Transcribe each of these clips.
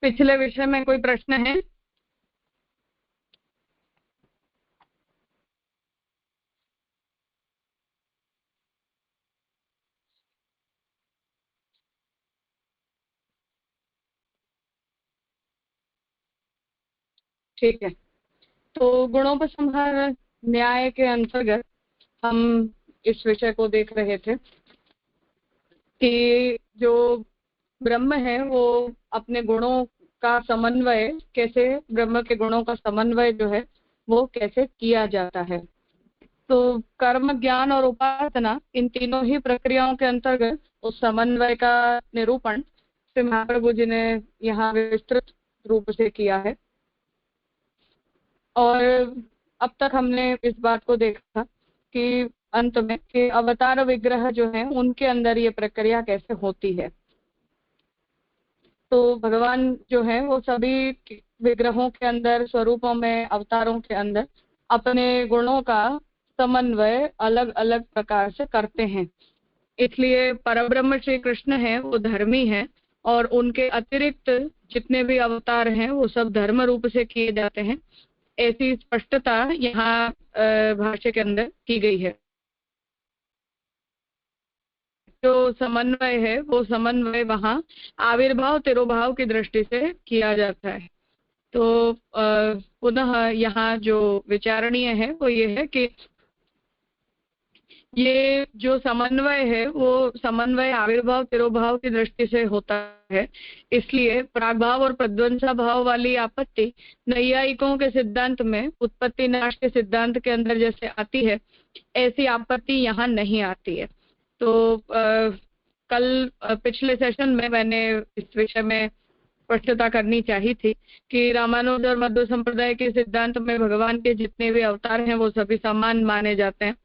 पिछले विषय में कोई प्रश्न है? ठीक है, तो गुणोपसंहार न्याय के अंतर्गत हम इस विषय को देख रहे थे कि जो ब्रह्म है वो अपने गुणों का समन्वय कैसे, ब्रह्म के गुणों का समन्वय जो है वो कैसे किया जाता है। तो कर्म, ज्ञान और उपासना, इन तीनों ही प्रक्रियाओं के अंतर्गत उस समन्वय का निरूपण श्री महाप्रभु जी ने यहाँ विस्तृत रूप से किया है। और अब तक हमने इस बात को देखा कि अंत में कि अवतार विग्रह जो है उनके अंदर ये प्रक्रिया कैसे होती है। तो भगवान जो है वो सभी विग्रहों के अंदर, स्वरूपों में, अवतारों के अंदर अपने गुणों का समन्वय अलग अलग प्रकार से करते हैं। इसलिए परब्रह्म श्री कृष्ण है वो धर्मी है और उनके अतिरिक्त जितने भी अवतार हैं वो सब धर्म रूप से किए जाते हैं। ऐसी स्पष्टता यहाँ भाष्य के अंदर की गई है। जो समन्वय है वो समन्वय वहाँ आविर्भाव तिरोभाव की दृष्टि से किया जाता है। तो पुनः यहाँ जो विचारणीय है वो ये है कि ये जो समन्वय है वो समन्वय आविर्भाव तिरोभाव की दृष्टि से होता है। इसलिए प्रागभाव और प्रध्वंसा भाव वाली आपत्ति नैयायिकों के सिद्धांत में उत्पत्ति नाश के सिद्धांत के अंदर जैसे आती है, ऐसी आपत्ति यहाँ नहीं आती है। तो कल पिछले सेशन में मैंने इस विषय में स्पष्टता करनी चाहिए थी कि रामानुज और मध्व संप्रदाय के सिद्धांत में भगवान के जितने भी अवतार हैं वो सभी समान माने जाते हैं।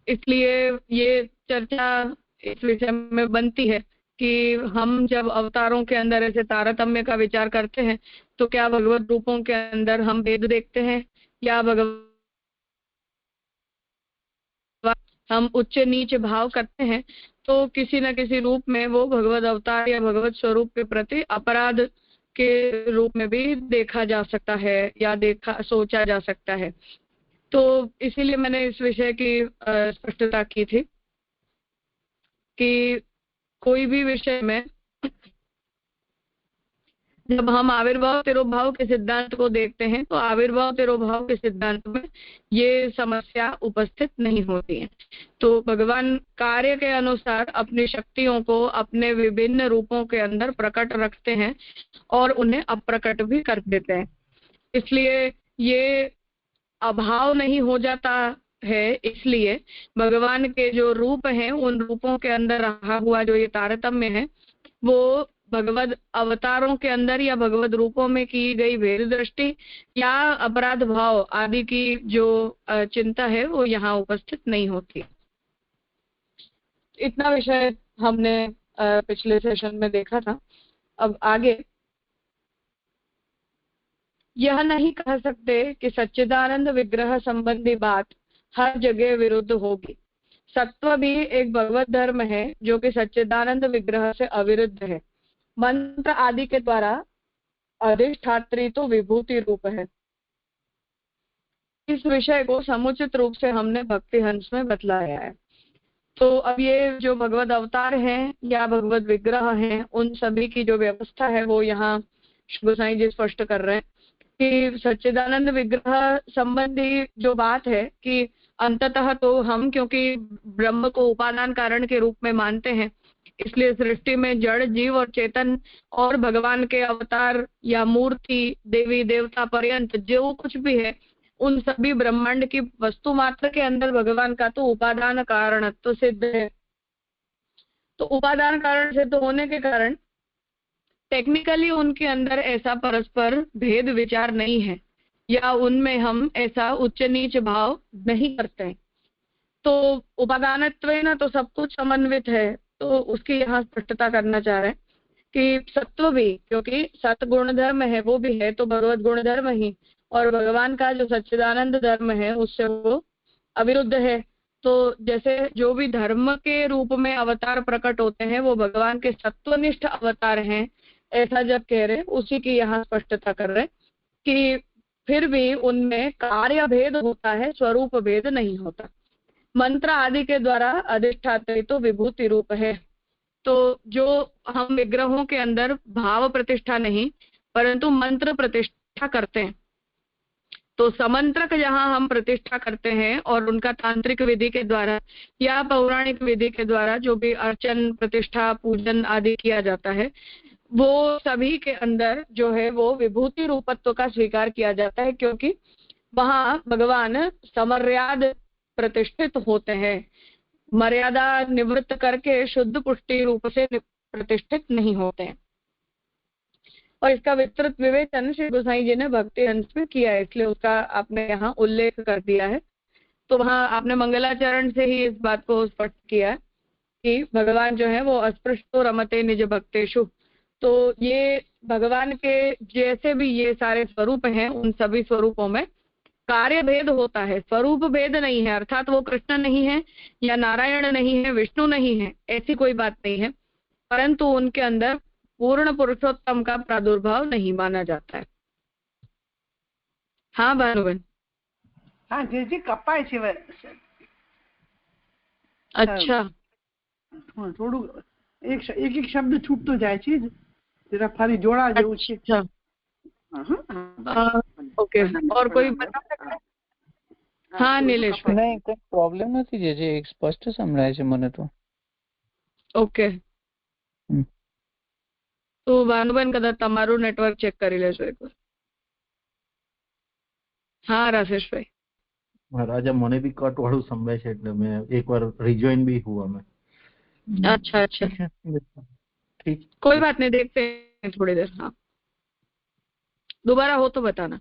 इसलिए ये चर्चा इस विषय में बनती है कि हम जब अवतारों के अंदर ऐसे तारतम्य का विचार करते हैं तो क्या भगवत रूपों के अंदर हम भेद देखते हैं या भगवान हम उच्च नीच भाव करते हैं, तो किसी न किसी रूप में वो भगवत अवतार या भगवत स्वरूप के प्रति अपराध के रूप में भी देखा जा सकता है या सोचा जा सकता है। तो इसीलिए मैंने इस विषय की स्पष्टता की थी कि कोई भी विषय में जब हम आविर्भाव तिरोभाव के सिद्धांत को देखते हैं तो आविर्भाव तिरोभाव के सिद्धांत में ये समस्या उपस्थित नहीं होती है। तो भगवान कार्य के अनुसार अपनी शक्तियों को अपने विभिन्न रूपों के अंदर प्रकट रखते हैं और उन्हें अप्रकट भी कर देते हैं। इसलिए ये अभाव नहीं हो जाता है। इसलिए भगवान के जो रूप हैं उन रूपों के अंदर रहा हुआ जो ये तारतम्य है वो भगवत अवतारों के अंदर या भगवत रूपों में की गई भेद दृष्टि या अपराध भाव आदि की जो चिंता है वो यहाँ उपस्थित नहीं होती। इतना विषय हमने पिछले सेशन में देखा था। अब आगे यह नहीं कह सकते कि सच्चिदानंद विग्रह संबंधी बात हर जगह विरुद्ध होगी। सत्व भी एक भगवत धर्म है जो कि सच्चिदानंद विग्रह से अविरुद्ध है। मंत्र आदि के द्वारा अधिष्ठात्री तो विभूति रूप है। इस विषय को समुचित रूप से हमने भक्ति हंस में बतलाया है। तो अब ये जो भगवत अवतार हैं या भगवत विग्रह हैं उन सभी की जो व्यवस्था है वो यहाँ गोसाई जी स्पष्ट कर रहे हैं कि सच्चिदानंद विग्रह संबंधी जो बात है कि अंततः तो हम क्योंकि ब्रह्म को उपादान कारण के रूप में मानते हैं, इसलिए सृष्टि में जड़, जीव और चेतन और भगवान के अवतार या मूर्ति, देवी देवता पर्यंत जो कुछ भी है उन सभी ब्रह्मांड की वस्तु मात्र के अंदर भगवान का तो उपादान कारण तो सिद्ध है। तो उपादान कारण सिद्ध होने के कारण टेक्निकली उनके अंदर ऐसा परस्पर भेद विचार नहीं है या उनमें हम ऐसा उच्च नीच भाव नहीं करते हैं। तो उपादानत्वेन तो सब कुछ समन्वित है। तो उसकी यहाँ स्पष्टता करना चाह रहे हैं कि सत्व भी, क्योंकि सत गुण धर्म है वो भी है तो भगवत गुण धर्म ही, और भगवान का जो सच्चिदानंद धर्म है उससे वो अविरुद्ध है। तो जैसे जो भी धर्म के रूप में अवतार प्रकट होते हैं वो भगवान के सत्वनिष्ठ अवतार हैं, ऐसा जब कह रहे उसी की यहाँ स्पष्टता कर रहे कि फिर भी उनमें कार्य भेद होता है, स्वरूप भेद नहीं होता। मंत्र आदि के द्वारा अधिष्ठाते तो विभूति रूप है। तो जो हम विग्रहों के अंदर भाव प्रतिष्ठा नहीं परंतु मंत्र प्रतिष्ठा करते हैं, तो समंत्रक जहां हम प्रतिष्ठा करते हैं और उनका तांत्रिक विधि के द्वारा या पौराणिक विधि के द्वारा जो भी अर्चन प्रतिष्ठा पूजन आदि किया जाता है, वो सभी के अंदर जो है वो विभूति रूपत्व का स्वीकार किया जाता है, क्योंकि वहां भगवान समर्याद प्रतिष्ठित होते हैं, मर्यादा निवृत्त करके शुद्ध पुष्टि रूप से प्रतिष्ठित नहीं होते हैं। और इसका विस्तृत विवेचन श्री गोसाई जी ने भक्ति हंस में किया है, इसलिए उसका आपने यहाँ उल्लेख कर दिया है। तो वहां आपने मंगलाचरण से ही इस बात को स्पष्ट किया है कि भगवान जो है वो अस्पृष्टो रमते निज भक्तेषु। तो ये भगवान के जैसे भी ये सारे स्वरूप हैं, उन सभी स्वरूपों में कार्य भेद होता है, स्वरूप भेद नहीं है। अर्थात वो कृष्ण नहीं है या नारायण नहीं है, विष्णु नहीं है, ऐसी कोई बात नहीं है, परंतु उनके अंदर पूर्ण पुरुषोत्तम का प्रादुर्भाव नहीं माना जाता है। हाँ भानुबेन। हाँ जी कपाय છે। अच्छा, થોડું એક શબ્દ છૂટતો જાય છે, જરા ફરી જોડા જેવું છે। अच्छा, ओके, और कोई बता सकता है? हाँ नीलेश भाई। नहीं कई प्रॉब्लम નથી, જે એક સ્પષ્ટ સંભળાય છે મને તો। ઓકે, તો ભાનુબેન કદાચ તમારું નેટવર્ક ચેક કરી લેજો એકવાર। હા રાશેષભાઈ। રાજા મને બી કટ વાળું સંભળાય છે, એટલે મેં એકવાર રિજોઇન બી હુआ मैं। अच्छा अच्छा, ठीक, कोई बात नहीं, देखते हैं थोड़ी देर। हाँ, दोबारा हो तो बताना।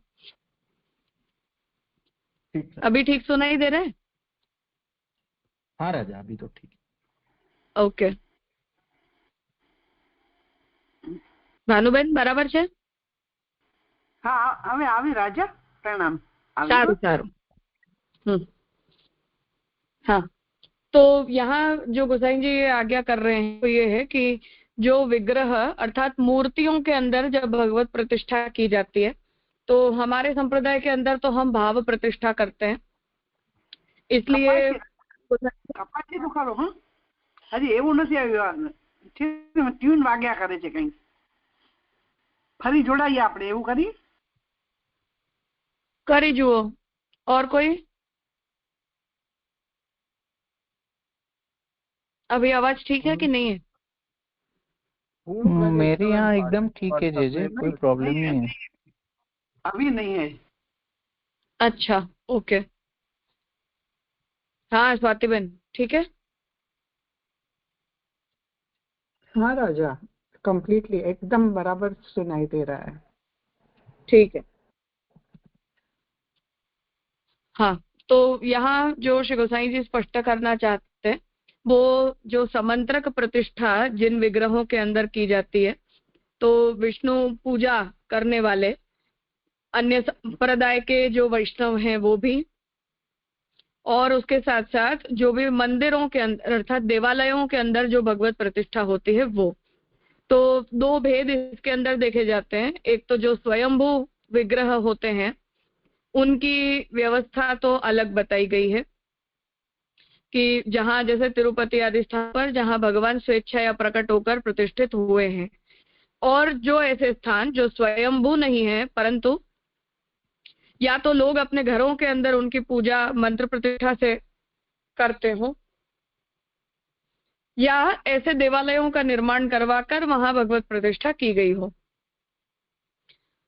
ठीक है। अभी ठीक सुनाई दे रहा है? हाँ राजा अभी तो ठीक। ओके, भानुबेन बराबर છે? હા હવે આવી રાજા प्रणाम। सारू सारू। हाँ, तो यहाँ जो गोसाई जी आज्ञा कर रहे हैं तो ये है कि जो विग्रह अर्थात मूर्तियों के अंदर जब भगवत प्रतिष्ठा की जाती है, तो हमारे संप्रदाय के अंदर तो हम भाव प्रतिष्ठा करते हैं, इसलिए કપાય તો ખરો। હા હજી એવું નથી આવ્યું, ટ્યુન વાગ્યા કરે છે કઈ। ફરી જોડાઈએ આપણે, એવું करी जुओ। और कोई? अभी आवाज ठीक है कि नहीं है? मेरे यहाँ एकदम ठीक है जे, कोई प्रॉब्लम नहीं है। अभी नहीं है। अच्छा ओके। हाँ स्वातिबेन ठीक है। हाँ राजा, कंप्लीटली एकदम बराबर सुनाई दे रहा है। ठीक है। हाँ, तो यहाँ जो श्री गोसाई जी स्पष्ट करना चाहते हैं वो जो समंत्रक प्रतिष्ठा जिन विग्रहों के अंदर की जाती है, तो विष्णु पूजा करने वाले अन्य संप्रदाय के जो वैष्णव हैं वो भी, और उसके साथ साथ जो भी मंदिरों के अंदर अर्थात देवालयों के अंदर जो भगवत प्रतिष्ठा होती है वो, तो दो भेद इसके अंदर देखे जाते हैं। एक तो जो स्वयंभू विग्रह होते हैं उनकी व्यवस्था तो अलग बताई गई है कि जहां जैसे तिरुपति आदि स्थान पर जहां भगवान स्वेच्छा या प्रकट होकर प्रतिष्ठित हुए हैं, और जो ऐसे स्थान जो स्वयंभू नहीं है परंतु या तो लोग अपने घरों के अंदर उनकी पूजा मंत्र प्रतिष्ठा से करते हो, या ऐसे देवालयों का निर्माण करवाकर वहां भगवत प्रतिष्ठा की गई हो।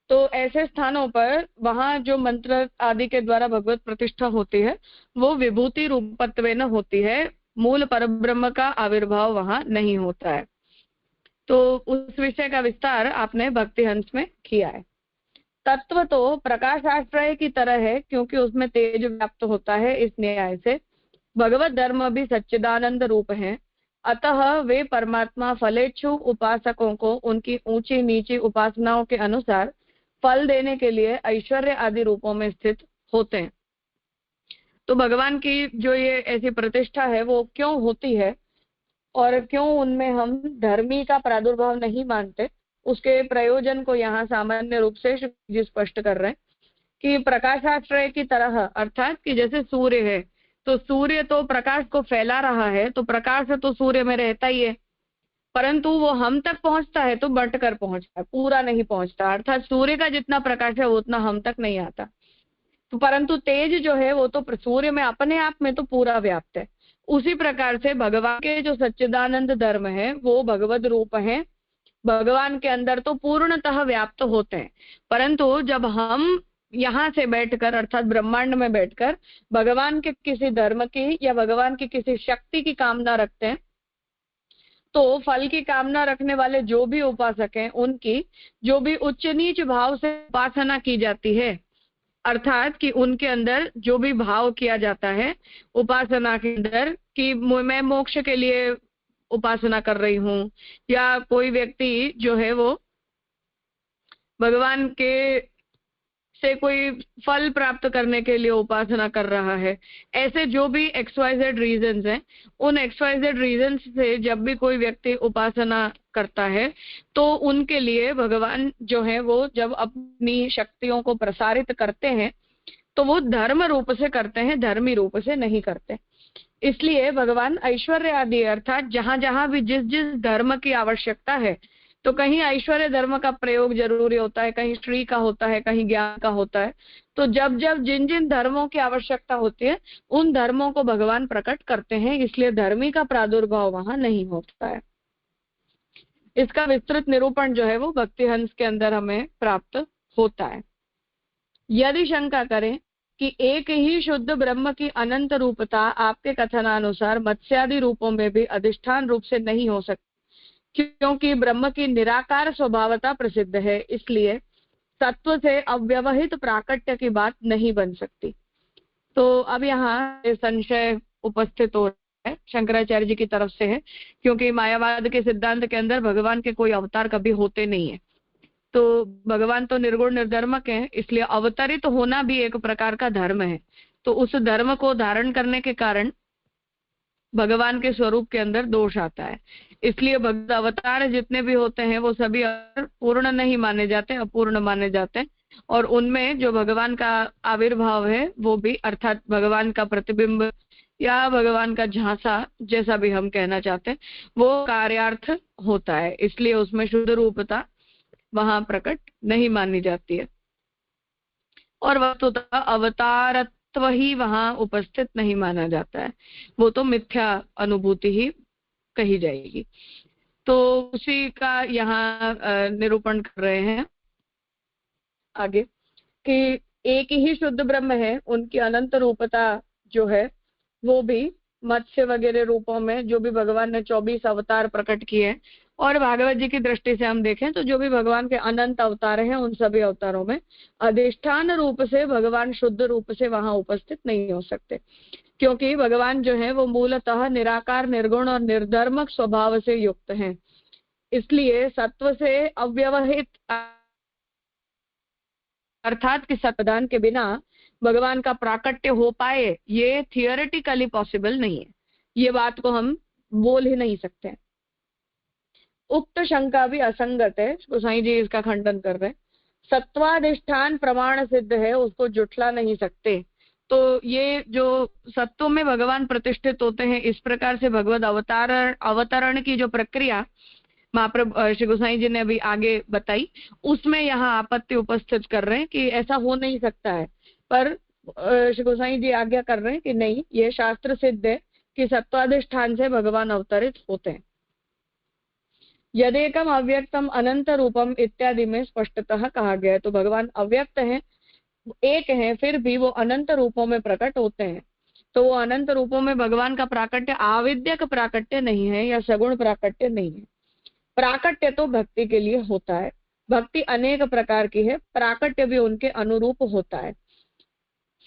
तो ऐसे स्थानों पर वहां जो मंत्र आदि के द्वारा भगवत प्रतिष्ठा होती है वो विभूति रूपत्वेन होती है, मूल परब्रह्म का आविर्भाव वहां नहीं होता है। तो उस विषय का विस्तार आपने भक्ति हंस में किया है। तत्व तो प्रकाशाश्रय की तरह है, क्योंकि उसमें तेज व्याप्त होता है, इस न्याय से भगवत धर्म भी सच्चिदानंद रूप है, अतः वे परमात्मा फलेच्छु उपासकों को उनकी ऊंची नीची उपासनाओं के अनुसार फल देने के लिए ऐश्वर्य आदि रूपों में स्थित होते हैं। तो भगवान की जो ये ऐसी प्रतिष्ठा है वो क्यों होती है और क्यों उनमें हम धर्मी का प्रादुर्भाव नहीं मानते, उसके प्रयोजन को यहाँ सामान्य रूप से जी स्पष्ट कर रहे हैं कि प्रकाशाश्रय की तरह, अर्थात कि जैसे सूर्य है तो सूर्य तो प्रकाश को फैला रहा है, तो प्रकाश तो सूर्य में रहता ही है, परंतु वो हम तक पहुंचता है तो बंट कर पहुंचता है, पूरा नहीं पहुंचता। अर्थात सूर्य का जितना प्रकाश है उतना हम तक नहीं आता, तो परंतु तेज जो है वो तो सूर्य में अपने आप में तो पूरा व्याप्त है। उसी प्रकार से भगवान के जो सच्चिदानंद धर्म है वो भगवद रूप है, भगवान के अंदर तो पूर्णतः व्याप्त होते हैं, परंतु जब हम यहाँ से बैठकर अर्थात ब्रह्मांड में बैठकर भगवान के किसी धर्म की या भगवान की किसी शक्ति की कामना रखते हैं, तो फल की कामना रखने वाले जो भी उपासक हैं उनकी जो भी उच्च नीच भाव से उपासना की जाती है, अर्थात कि उनके अंदर जो भी भाव किया जाता है उपासना के अंदर कि मैं मोक्ष के लिए उपासना कर रही हूँ, या कोई व्यक्ति जो है वो भगवान के से कोई फल प्राप्त करने के लिए उपासना कर रहा है, ऐसे जो भी XYZ रीजंस हैं, उन XYZ रीजंस से जब भी कोई व्यक्ति उपासना करता है तो उनके लिए भगवान जो है वो जब अपनी शक्तियों को प्रसारित करते हैं तो वो धर्म रूप से करते हैं, धर्मी रूप से नहीं करते। इसलिए भगवान ऐश्वर्य आदि अर्थात जहां जहां भी जिस जिस धर्म की आवश्यकता है, तो कहीं ऐश्वर्य धर्म का प्रयोग जरूरी होता है, कहीं श्री का होता है, कहीं ज्ञान का होता है, तो जब जब जिन जिन धर्मों की आवश्यकता होती है उन धर्मों को भगवान प्रकट करते हैं, इसलिए धर्मी का प्रादुर्भाव वहां नहीं होता है। इसका विस्तृत निरूपण जो है वो भक्ति हंस के अंदर हमें प्राप्त होता है। यदि शंका करें कि एक ही शुद्ध ब्रह्म की अनंत रूपता आपके कथनानुसार मत्स्यादि रूपों में भी अधिष्ठान रूप से नहीं हो सकती, क्योंकि ब्रह्म की निराकार स्वभावता प्रसिद्ध है, इसलिए तत्व से अव्यवहित प्राकट्य की बात नहीं बन सकती। तो अब यहाँ संशय उपस्थित हो रहा है, शंकराचार्य जी की तरफ से है, क्योंकि मायावाद के सिद्धांत के अंदर भगवान के कोई अवतार कभी होते नहीं है, तो भगवान तो निर्गुण निर्धर्मक है, इसलिए अवतरित होना भी एक प्रकार का धर्म है। तो उस धर्म को धारण करने के कारण भगवान के स्वरूप के अंदर दोष आता है, इसलिए भगवत अवतार जितने भी होते हैं वो सभी पूर्ण नहीं माने जाते, अपूर्ण माने जाते हैं, और उनमें जो भगवान का आविर्भाव है वो भी अर्थात भगवान का प्रतिबिंब या भगवान का झांसा, जैसा भी हम कहना चाहते हैं, वो कार्यार्थ होता है, इसलिए उसमें शुद्ध रूपता वहां प्रकट नहीं मानी जाती है, और वस्तुतः अवतारत्व ही वहां उपस्थित नहीं माना जाता है, वो तो मिथ्या अनुभूति ही कही जाएगी। तो उसी का यहाँ निरूपण कर रहे हैं आगे कि एक ही शुद्ध ब्रह्म है, उनकी अनंत रूपता जो है वो भी मत्स्य वगैरह रूपों में जो भी भगवान ने 24 अवतार प्रकट किए हैं, और भागवत जी की दृष्टि से हम देखें तो जो भी भगवान के अनंत अवतार हैं उन सभी अवतारों में अधिष्ठान रूप से भगवान शुद्ध रूप से वहां उपस्थित नहीं हो सकते, क्योंकि भगवान जो है वो मूलतः निराकार, निर्गुण और निर्धर्मक स्वभाव से युक्त हैं, इसलिए सत्व से अव्यवहित अर्थात कि सत्प्रदान के बिना भगवान का प्राकट्य हो पाए ये थियोरेटिकली पॉसिबल नहीं है, ये बात को हम बोल ही नहीं सकते। उक्त शंका भी असंगत है, गोसाई जी इसका खंडन कर रहे हैं। सत्वाधिष्ठान प्रमाण सिद्ध है, उसको जुटला नहीं सकते। तो ये जो सत्व में भगवान प्रतिष्ठित होते हैं, इस प्रकार से भगवत अवतरण की जो प्रक्रिया महाप्रभु श्री गोसाई जी ने अभी आगे बताई, उसमें यहाँ आपत्ति उपस्थित कर रहे हैं कि ऐसा हो नहीं सकता है, पर श्री गोसाई जी आज्ञा कर रहे हैं कि नहीं, ये शास्त्र सिद्ध है कि सत्वाधिष्ठान से भगवान अवतरित होते हैं। यदेकम अव्यक्तम अनंत रूपम इत्यादि में स्पष्टतः कहा गया है, तो भगवान अव्यक्त हैं, एक हैं, फिर भी वो अनंत रूपों में प्रकट होते हैं। तो वो अनंत रूपों में भगवान का प्राकट्य आविद्यक प्राकट्य नहीं है या सगुण प्राकट्य नहीं है। प्राकट्य तो भक्ति के लिए होता है, भक्ति अनेक प्रकार की है, प्राकट्य भी उनके अनुरूप होता है।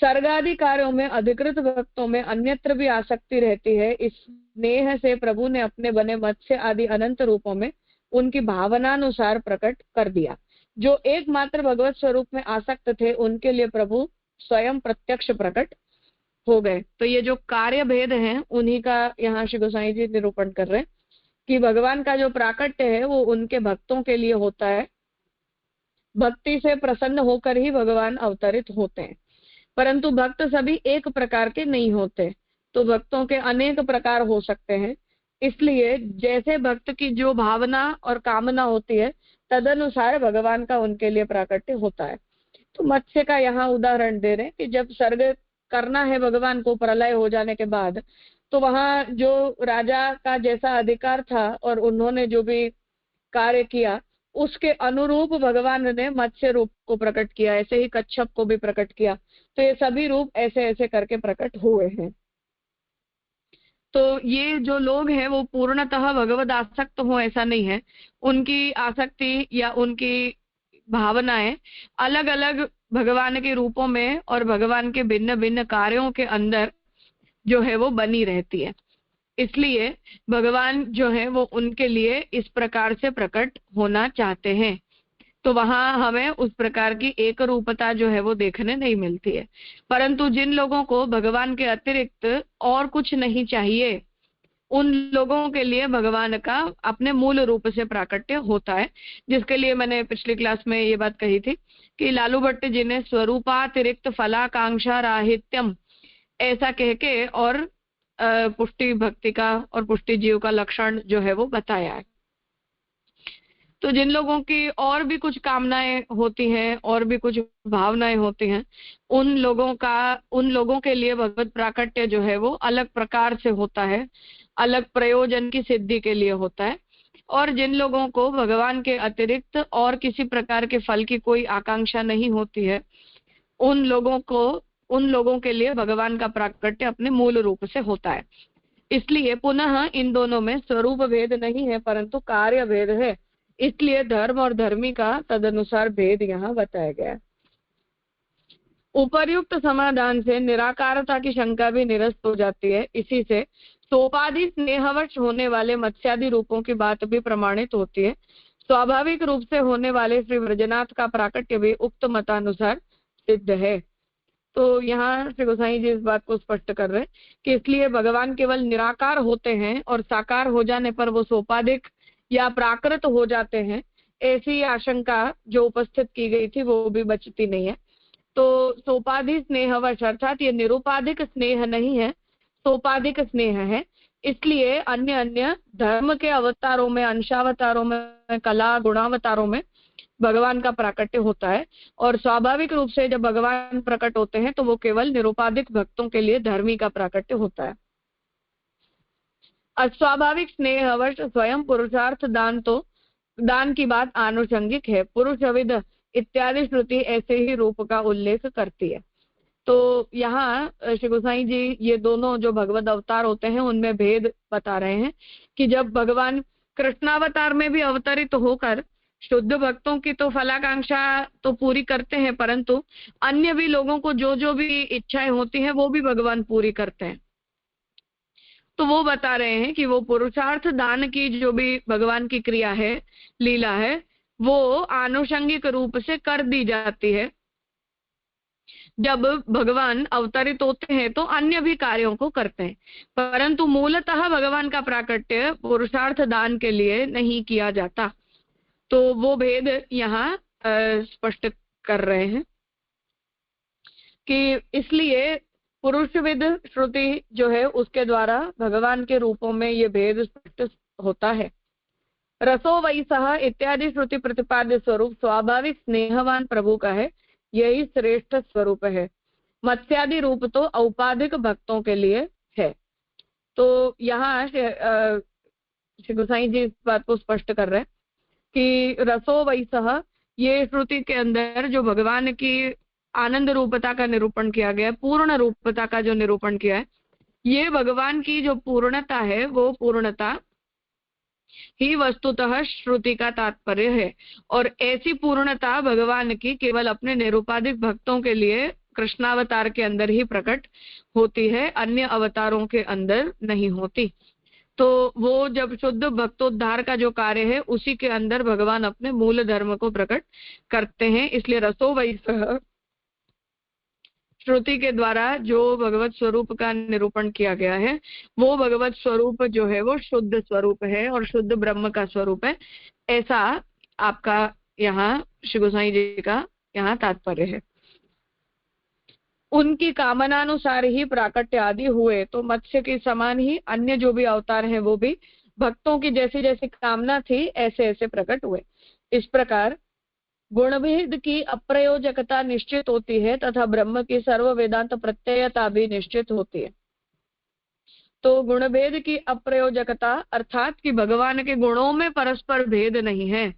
सर्गादि कार्यों में अधिकृत भक्तों में अन्यत्र भी आसक्ति रहती है, इस स्नेह से प्रभु ने अपने बने मत्स्य आदि अनंत रूपों में उनकी भावनानुसार प्रकट कर दिया। जो एकमात्र भगवत स्वरूप में आसक्त थे उनके लिए प्रभु स्वयं प्रत्यक्ष प्रकट हो गए। तो ये जो कार्य भेद हैं उन्हीं का यहाँ श्री गोसाई जी निरूपण कर रहे हैं कि भगवान का जो प्राकट्य है वो उनके भक्तों के लिए होता है। भक्ति से प्रसन्न होकर ही भगवान अवतरित होते हैं, परंतु भक्त सभी एक प्रकार के नहीं होते, तो भक्तों के अनेक प्रकार हो सकते हैं। इसलिए जैसे भक्त की जो भावना और कामना होती है तदनुसार भगवान का उनके लिए प्राकट्य होता है। तो मत्स्य का यहाँ उदाहरण दे रहे हैं कि जब सर्ग करना है भगवान को प्रलय हो जाने के बाद, तो वहां जो राजा का जैसा अधिकार था और उन्होंने जो भी कार्य किया उसके अनुरूप भगवान ने मत्स्य रूप को प्रकट किया, ऐसे ही कच्छप को भी प्रकट किया। तो ये सभी रूप ऐसे ऐसे करके प्रकट हुए हैं। तो ये जो लोग हैं वो पूर्णतः भगवद आसक्त हो ऐसा नहीं है, उनकी आसक्ति या उनकी भावनाएं अलग अलग भगवान के रूपों में और भगवान के भिन्न भिन्न कार्यों के अंदर जो है वो बनी रहती है। इसलिए भगवान जो है वो उनके लिए इस प्रकार से प्रकट होना चाहते हैं। तो वहां हमें उस प्रकार की एक रूपता जो है वो देखने नहीं मिलती है। परंतु जिन लोगों को भगवान के अतिरिक्त और कुछ नहीं चाहिए, उन लोगों के लिए भगवान का अपने मूल रूप से प्राकट्य होता है, जिसके लिए मैंने पिछली क्लास में ये बात कही थी कि लालू भट्ट जी ने स्वरूपातिरिक्त फलाकांक्षा राहित्यम ऐसा कह के और पुष्टि भक्ति का और पुष्टि जीव का लक्षण जो है वो बताया है। तो जिन लोगों की और भी कुछ कामनाएं होती हैं और भी कुछ भावनाएं होती हैं, उन लोगों के लिए भगवत प्राकट्य जो है वो अलग प्रकार से होता है, अलग प्रयोजन की सिद्धि के लिए होता है। और जिन लोगों को भगवान के अतिरिक्त और किसी प्रकार के फल की कोई आकांक्षा नहीं होती है, उन लोगों के लिए भगवान का प्राकट्य अपने मूल रूप से होता है। इसलिए पुनः इन दोनों में स्वरूप भेद नहीं है परंतु कार्य भेद है। इसलिए धर्म और धर्मी का तदनुसार भेद यहाँ बताया गया है। उपर्युक्त समाधान से निराकारता की शंका भी निरस्त हो जाती है। इसी से सोपाधि स्नेहवश होने वाले मत्स्यादि रूपों की बात भी प्रमाणित होती है। स्वाभाविक रूप से होने वाले श्री ब्रजनाथ का प्राकट्य भी उक्त मतानुसार सिद्ध है। तो यहाँ श्री गोसाई जी इस बात को स्पष्ट कर रहे हैं कि इसलिए भगवान केवल निराकार होते हैं और साकार हो जाने पर वो सोपाधिक या प्राकृत हो जाते हैं, ऐसी आशंका जो उपस्थित की गई थी वो भी बचती नहीं है। तो सोपाधि स्नेहवश अर्थात ये निरुपाधिक स्नेह नहीं है, सोपाधिक स्नेह है। इसलिए अन्य अन्य धर्म के अवतारों में, अंशावतारों में, कला गुणावतारों में भगवान का प्राकट्य होता है। और स्वाभाविक रूप से जब भगवान प्रकट होते हैं तो वो केवल निरुपाधिक भक्तों के लिए धर्मी का प्राकट्य होता है। अस्वाभाविक स्नेहवश स्वयं पुरुषार्थ दान की बात आनुषंगिक है। पुरुषविद इत्यादि श्रुति ऐसे ही रूप का उल्लेख करती है। तो यहाँ श्री गोसाई जी ये दोनों जो भगवद अवतार होते हैं उनमें भेद बता रहे हैं कि जब भगवान कृष्णावतार में भी अवतरित होकर शुद्ध भक्तों की तो फलाकांक्षा तो पूरी करते हैं, परंतु अन्य भी लोगों को जो भी इच्छाएं होती हैं वो भी भगवान पूरी करते हैं। तो वो बता रहे हैं कि वो पुरुषार्थ दान की जो भी भगवान की क्रिया है, लीला है, वो आनुषंगिक रूप से कर दी जाती है। जब भगवान अवतरित होते हैं तो अन्य भी कार्यों को करते हैं, परंतु मूलतः भगवान का प्राकट्य पुरुषार्थ दान के लिए नहीं किया जाता। तो वो भेद यहाँ स्पष्ट कर रहे हैं कि इसलिए पुरुषविद श्रुति जो है उसके द्वारा भगवान के रूपों में ये भेद स्पष्ट होता है। रसो वैसह इत्यादि श्रुति प्रतिपाद्य स्वरूप स्वाभाविक स्नेहवान प्रभु का है, यही श्रेष्ठ स्वरूप है। मत्स्यादि रूप तो औपाधिक भक्तों के लिए है। तो यहाँ श्री गोसाई जी इस बात को स्पष्ट कर रहे हैं कि रसो वैसह ये श्रुति के अंदर जो भगवान की आनंद रूपता का निरूपण किया गया है, पूर्ण रूपता का जो निरूपण किया है, ये भगवान की जो पूर्णता है वो पूर्णता ही वस्तुतः श्रुति का तात्पर्य है। और ऐसी पूर्णता भगवान की केवल अपने निरुपाधिक भक्तों के लिए कृष्णावतार के अंदर ही प्रकट होती है, अन्य अवतारों के अंदर नहीं होती। तो वो जब शुद्ध भक्तोद्धार का जो कार्य है उसी के अंदर भगवान अपने मूल धर्म को प्रकट करते हैं। इसलिए रसो वैसह श्रुति के द्वारा जो भगवत स्वरूप का निरूपण किया गया है वो भगवत स्वरूप जो है वो शुद्ध स्वरूप है और शुद्ध ब्रह्म का स्वरूप है, ऐसा आपका यहाँ श्री गोसाई जी का यहाँ तात्पर्य है। उनकी कामनानुसार ही प्राकट्य आदि हुए, तो मत्स्य के समान ही अन्य जो भी अवतार हैं वो भी भक्तों की जैसी जैसी कामना थी ऐसे ऐसे प्रकट हुए। इस प्रकार गुणभेद की अप्रयोजकता निश्चित होती है तथा ब्रह्म की सर्व वेदांत प्रत्ययता भी निश्चित होती है। तो गुणभेद की अप्रयोजकता अर्थात कि भगवान के गुणों में परस्पर भेद नहीं है,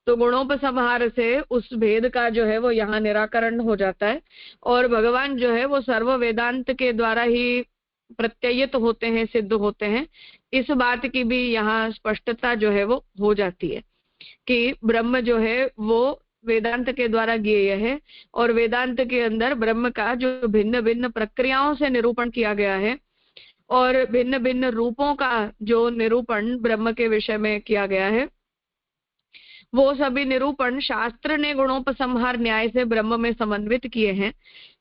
तो गुणोपसंहार से उस भेद का जो है वो यहाँ निराकरण हो जाता है और भगवान जो है वो सर्व वेदांत के द्वारा ही प्रत्ययित होते हैं, सिद्ध होते हैं। इस बात की भी यहाँ स्पष्टता जो है वो हो जाती है कि ब्रह्म जो है वो वेदांत के द्वारा ज्ञेय है और वेदांत के अंदर ब्रह्म का जो भिन्न भिन्न प्रक्रियाओं से निरूपण किया गया है और भिन्न भिन्न रूपों का जो निरूपण ब्रह्म के विषय में किया गया है, वो सभी निरूपण शास्त्र ने गुणोपसंहार न्याय से ब्रह्म में समन्वित किए हैं।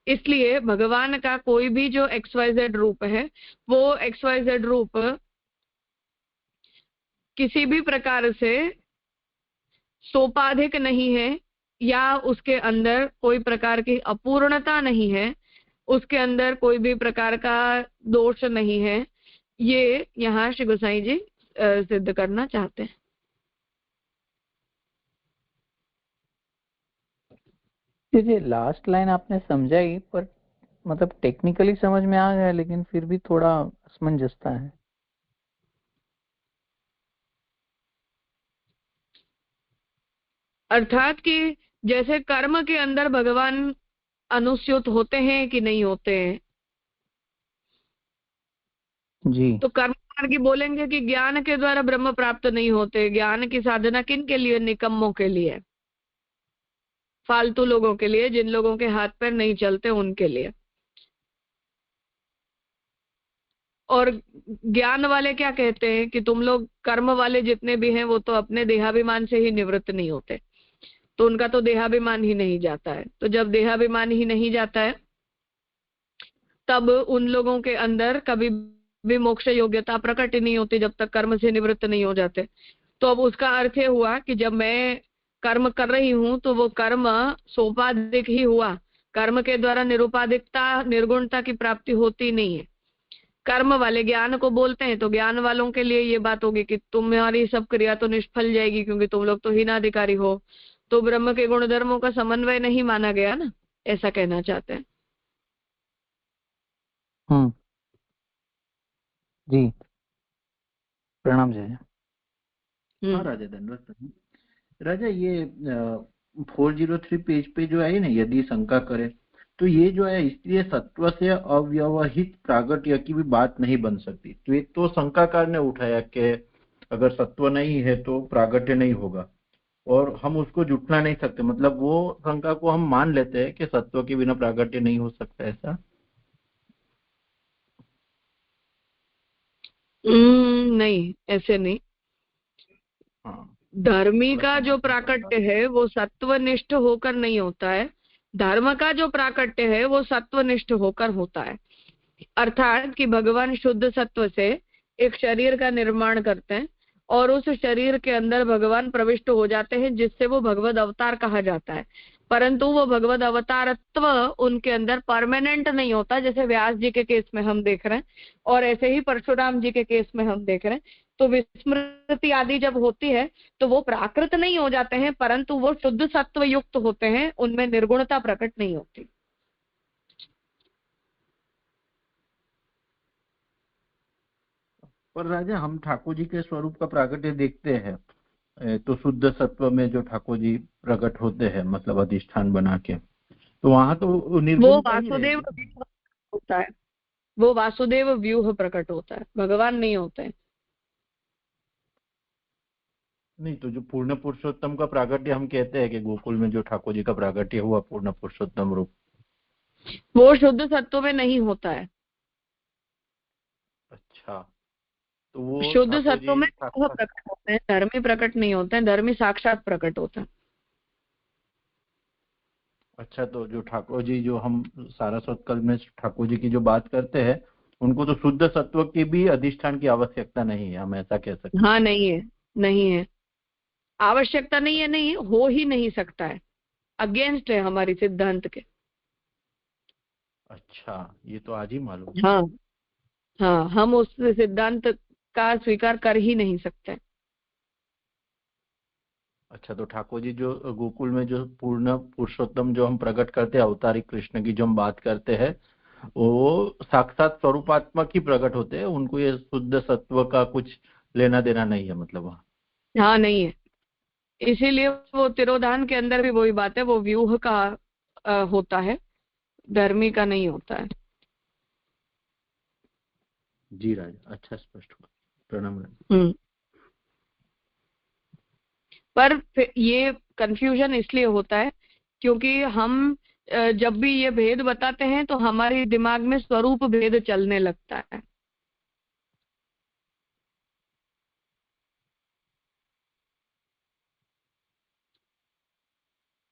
इसलिए भगवान का कोई भी जो XYZ रूप है वो XYZ रूप किसी भी प्रकार से सोपाधिक नहीं है या उसके अंदर कोई प्रकार की अपूर्णता नहीं है, उसके अंदर कोई भी प्रकार का दोष नहीं है, ये यहाँ श्री गोसाई जी सिद्ध करना चाहते हैं। ये लास्ट लाइन आपने समझाई पर मतलब टेक्निकली समझ में आ गया लेकिन फिर भी थोड़ा असमंजसता है। अर्थात कि जैसे कर्म के अंदर भगवान अनुस्यूत होते हैं कि नहीं होते हैं, जी तो कर्म मार्गी बोलेंगे कि ज्ञान के द्वारा ब्रह्म प्राप्त नहीं होते। ज्ञान की साधना किन के लिए? निकम्मों के लिए, फालतू लोगों के लिए, जिन लोगों के हाथ पैर नहीं चलते उनके लिए। और ज्ञान वाले क्या कहते हैं कि तुम लोग कर्म वाले जितने भी हैं वो तो अपने देहाभिमान से ही निवृत्त नहीं होते, तो उनका तो देहाभिमान ही नहीं जाता है। तो जब देहाभिमान ही नहीं जाता है तब उन लोगों के अंदर कभी भी मोक्ष योग्यता प्रकट ही नहीं होती जब तक कर्म से निवृत्त नहीं हो जाते। तो अब उसका अर्थ ये हुआ कि जब मैं कर्म कर रही हूं तो वो कर्म सोपाधिक ही हुआ, कर्म के द्वारा निरुपाधिकता निर्गुणता की प्राप्ति होती नहीं है। कर्म वाले ज्ञान को बोलते हैं तो ज्ञान वालों के लिए ये बात होगी कि तुम्हारी सब क्रिया तो निष्फल जाएगी क्योंकि तुम लोग तो हीनाधिकारी हो, तो ब्रह्म के गुण धर्मों का समन्वय नहीं माना गया ना, ऐसा कहना चाहते हैं। जी प्रणाम जय। हाँ राजा धन्यवाद। राजा ये 403 पेज पे जो है ना, यदि शंका करे तो ये जो है इसलिए सत्व से अव्यवहित प्रागट्य की भी बात नहीं बन सकती। तो ये तो शंकाकार ने उठाया कि अगर सत्व नहीं है तो प्रागट्य नहीं होगा और हम उसको जुटना नहीं सकते, मतलब वो शंका को हम मान लेते हैं कि सत्व के बिना प्रागट्य नहीं हो सकता, ऐसा? नहीं, ऐसे नहीं। हाँ, धर्मी का जो प्राकट्य है वो सत्वनिष्ठ होकर नहीं होता है, धर्म का जो प्राकट्य है वो सत्वनिष्ठ होकर होता है। अर्थात कि भगवान शुद्ध सत्व से एक शरीर का निर्माण करते हैं और उस शरीर के अंदर भगवान प्रविष्ट हो जाते हैं जिससे वो भगवद अवतार कहा जाता है। परंतु वो भगवद अवतारत्व उनके अंदर परमानेंट नहीं होता, जैसे व्यास जी के केस में हम देख रहे हैं और ऐसे ही परशुराम जी के केस में हम देख रहे हैं। तो विस्मृति आदि जब होती है तो वो प्राकृत नहीं हो जाते हैं परंतु वो शुद्ध सत्व युक्त होते हैं, उनमें निर्गुणता प्रकट नहीं होती। पर राजा हम ठाकुर जी के स्वरूप का प्राकट्य देखते हैं तो शुद्ध सत्व में जो ठाकुर जी प्रकट होते हैं, मतलब अधिष्ठान बना के, तो वहां तो वो वासुदेव होता है, वो वासुदेव व्यूह प्रकट होता है, भगवान नहीं होते हैं। नहीं तो जो पूर्ण पुरुषोत्तम का प्राकट्य हम कहते हैं कि गोकुल में जो ठाकुर जी का प्राकट्य हुआ पूर्ण पुरुषोत्तम रूप, वो शुद्ध सत्व में नहीं होता है। अच्छा, तो वो शुद्ध सत्व में प्रकट होते हैं, धर्मी प्रकट नहीं होते हैं, धर्मी साक्षात प्रकट होता है। अच्छा, तो जो ठाकुर जी, जो हम सारस्वत कल में ठाकुर जी की जो बात करते हैं, उनको तो शुद्ध सत्व की भी अधिष्ठान की आवश्यकता नहीं है, हम ऐसा कह सकते हैं? हाँ, नहीं है, नहीं है, आवश्यकता नहीं है, नहीं हो ही नहीं सकता है, अगेंस्ट है हमारी सिद्धांत के। अच्छा, ये तो आज ही मालूम। हाँ, हाँ, हम उस सिद्धांत का स्वीकार कर ही नहीं सकते। अच्छा, तो ठाकुर जी जो गोकुल में जो पूर्ण पुरुषोत्तम जो हम प्रकट करते हैं, अवतारी कृष्ण की जो हम बात करते हैं, वो साक्षात स्वरूपात्मक ही प्रकट होते हैं, उनको ये शुद्ध सत्व का कुछ लेना देना नहीं है, मतलब वहाँ। हाँ, नहीं है, इसीलिए वो तिरोधान के अंदर भी वही बात है, वो व्यूह का होता है, धर्मी का नहीं होता है। जी राजा, अच्छा, स्पष्ट हुआ, प्रणाम राजा। पर ये कंफ्यूजन इसलिए होता है क्योंकि हम जब भी ये भेद बताते हैं तो हमारे दिमाग में स्वरूप भेद चलने लगता है।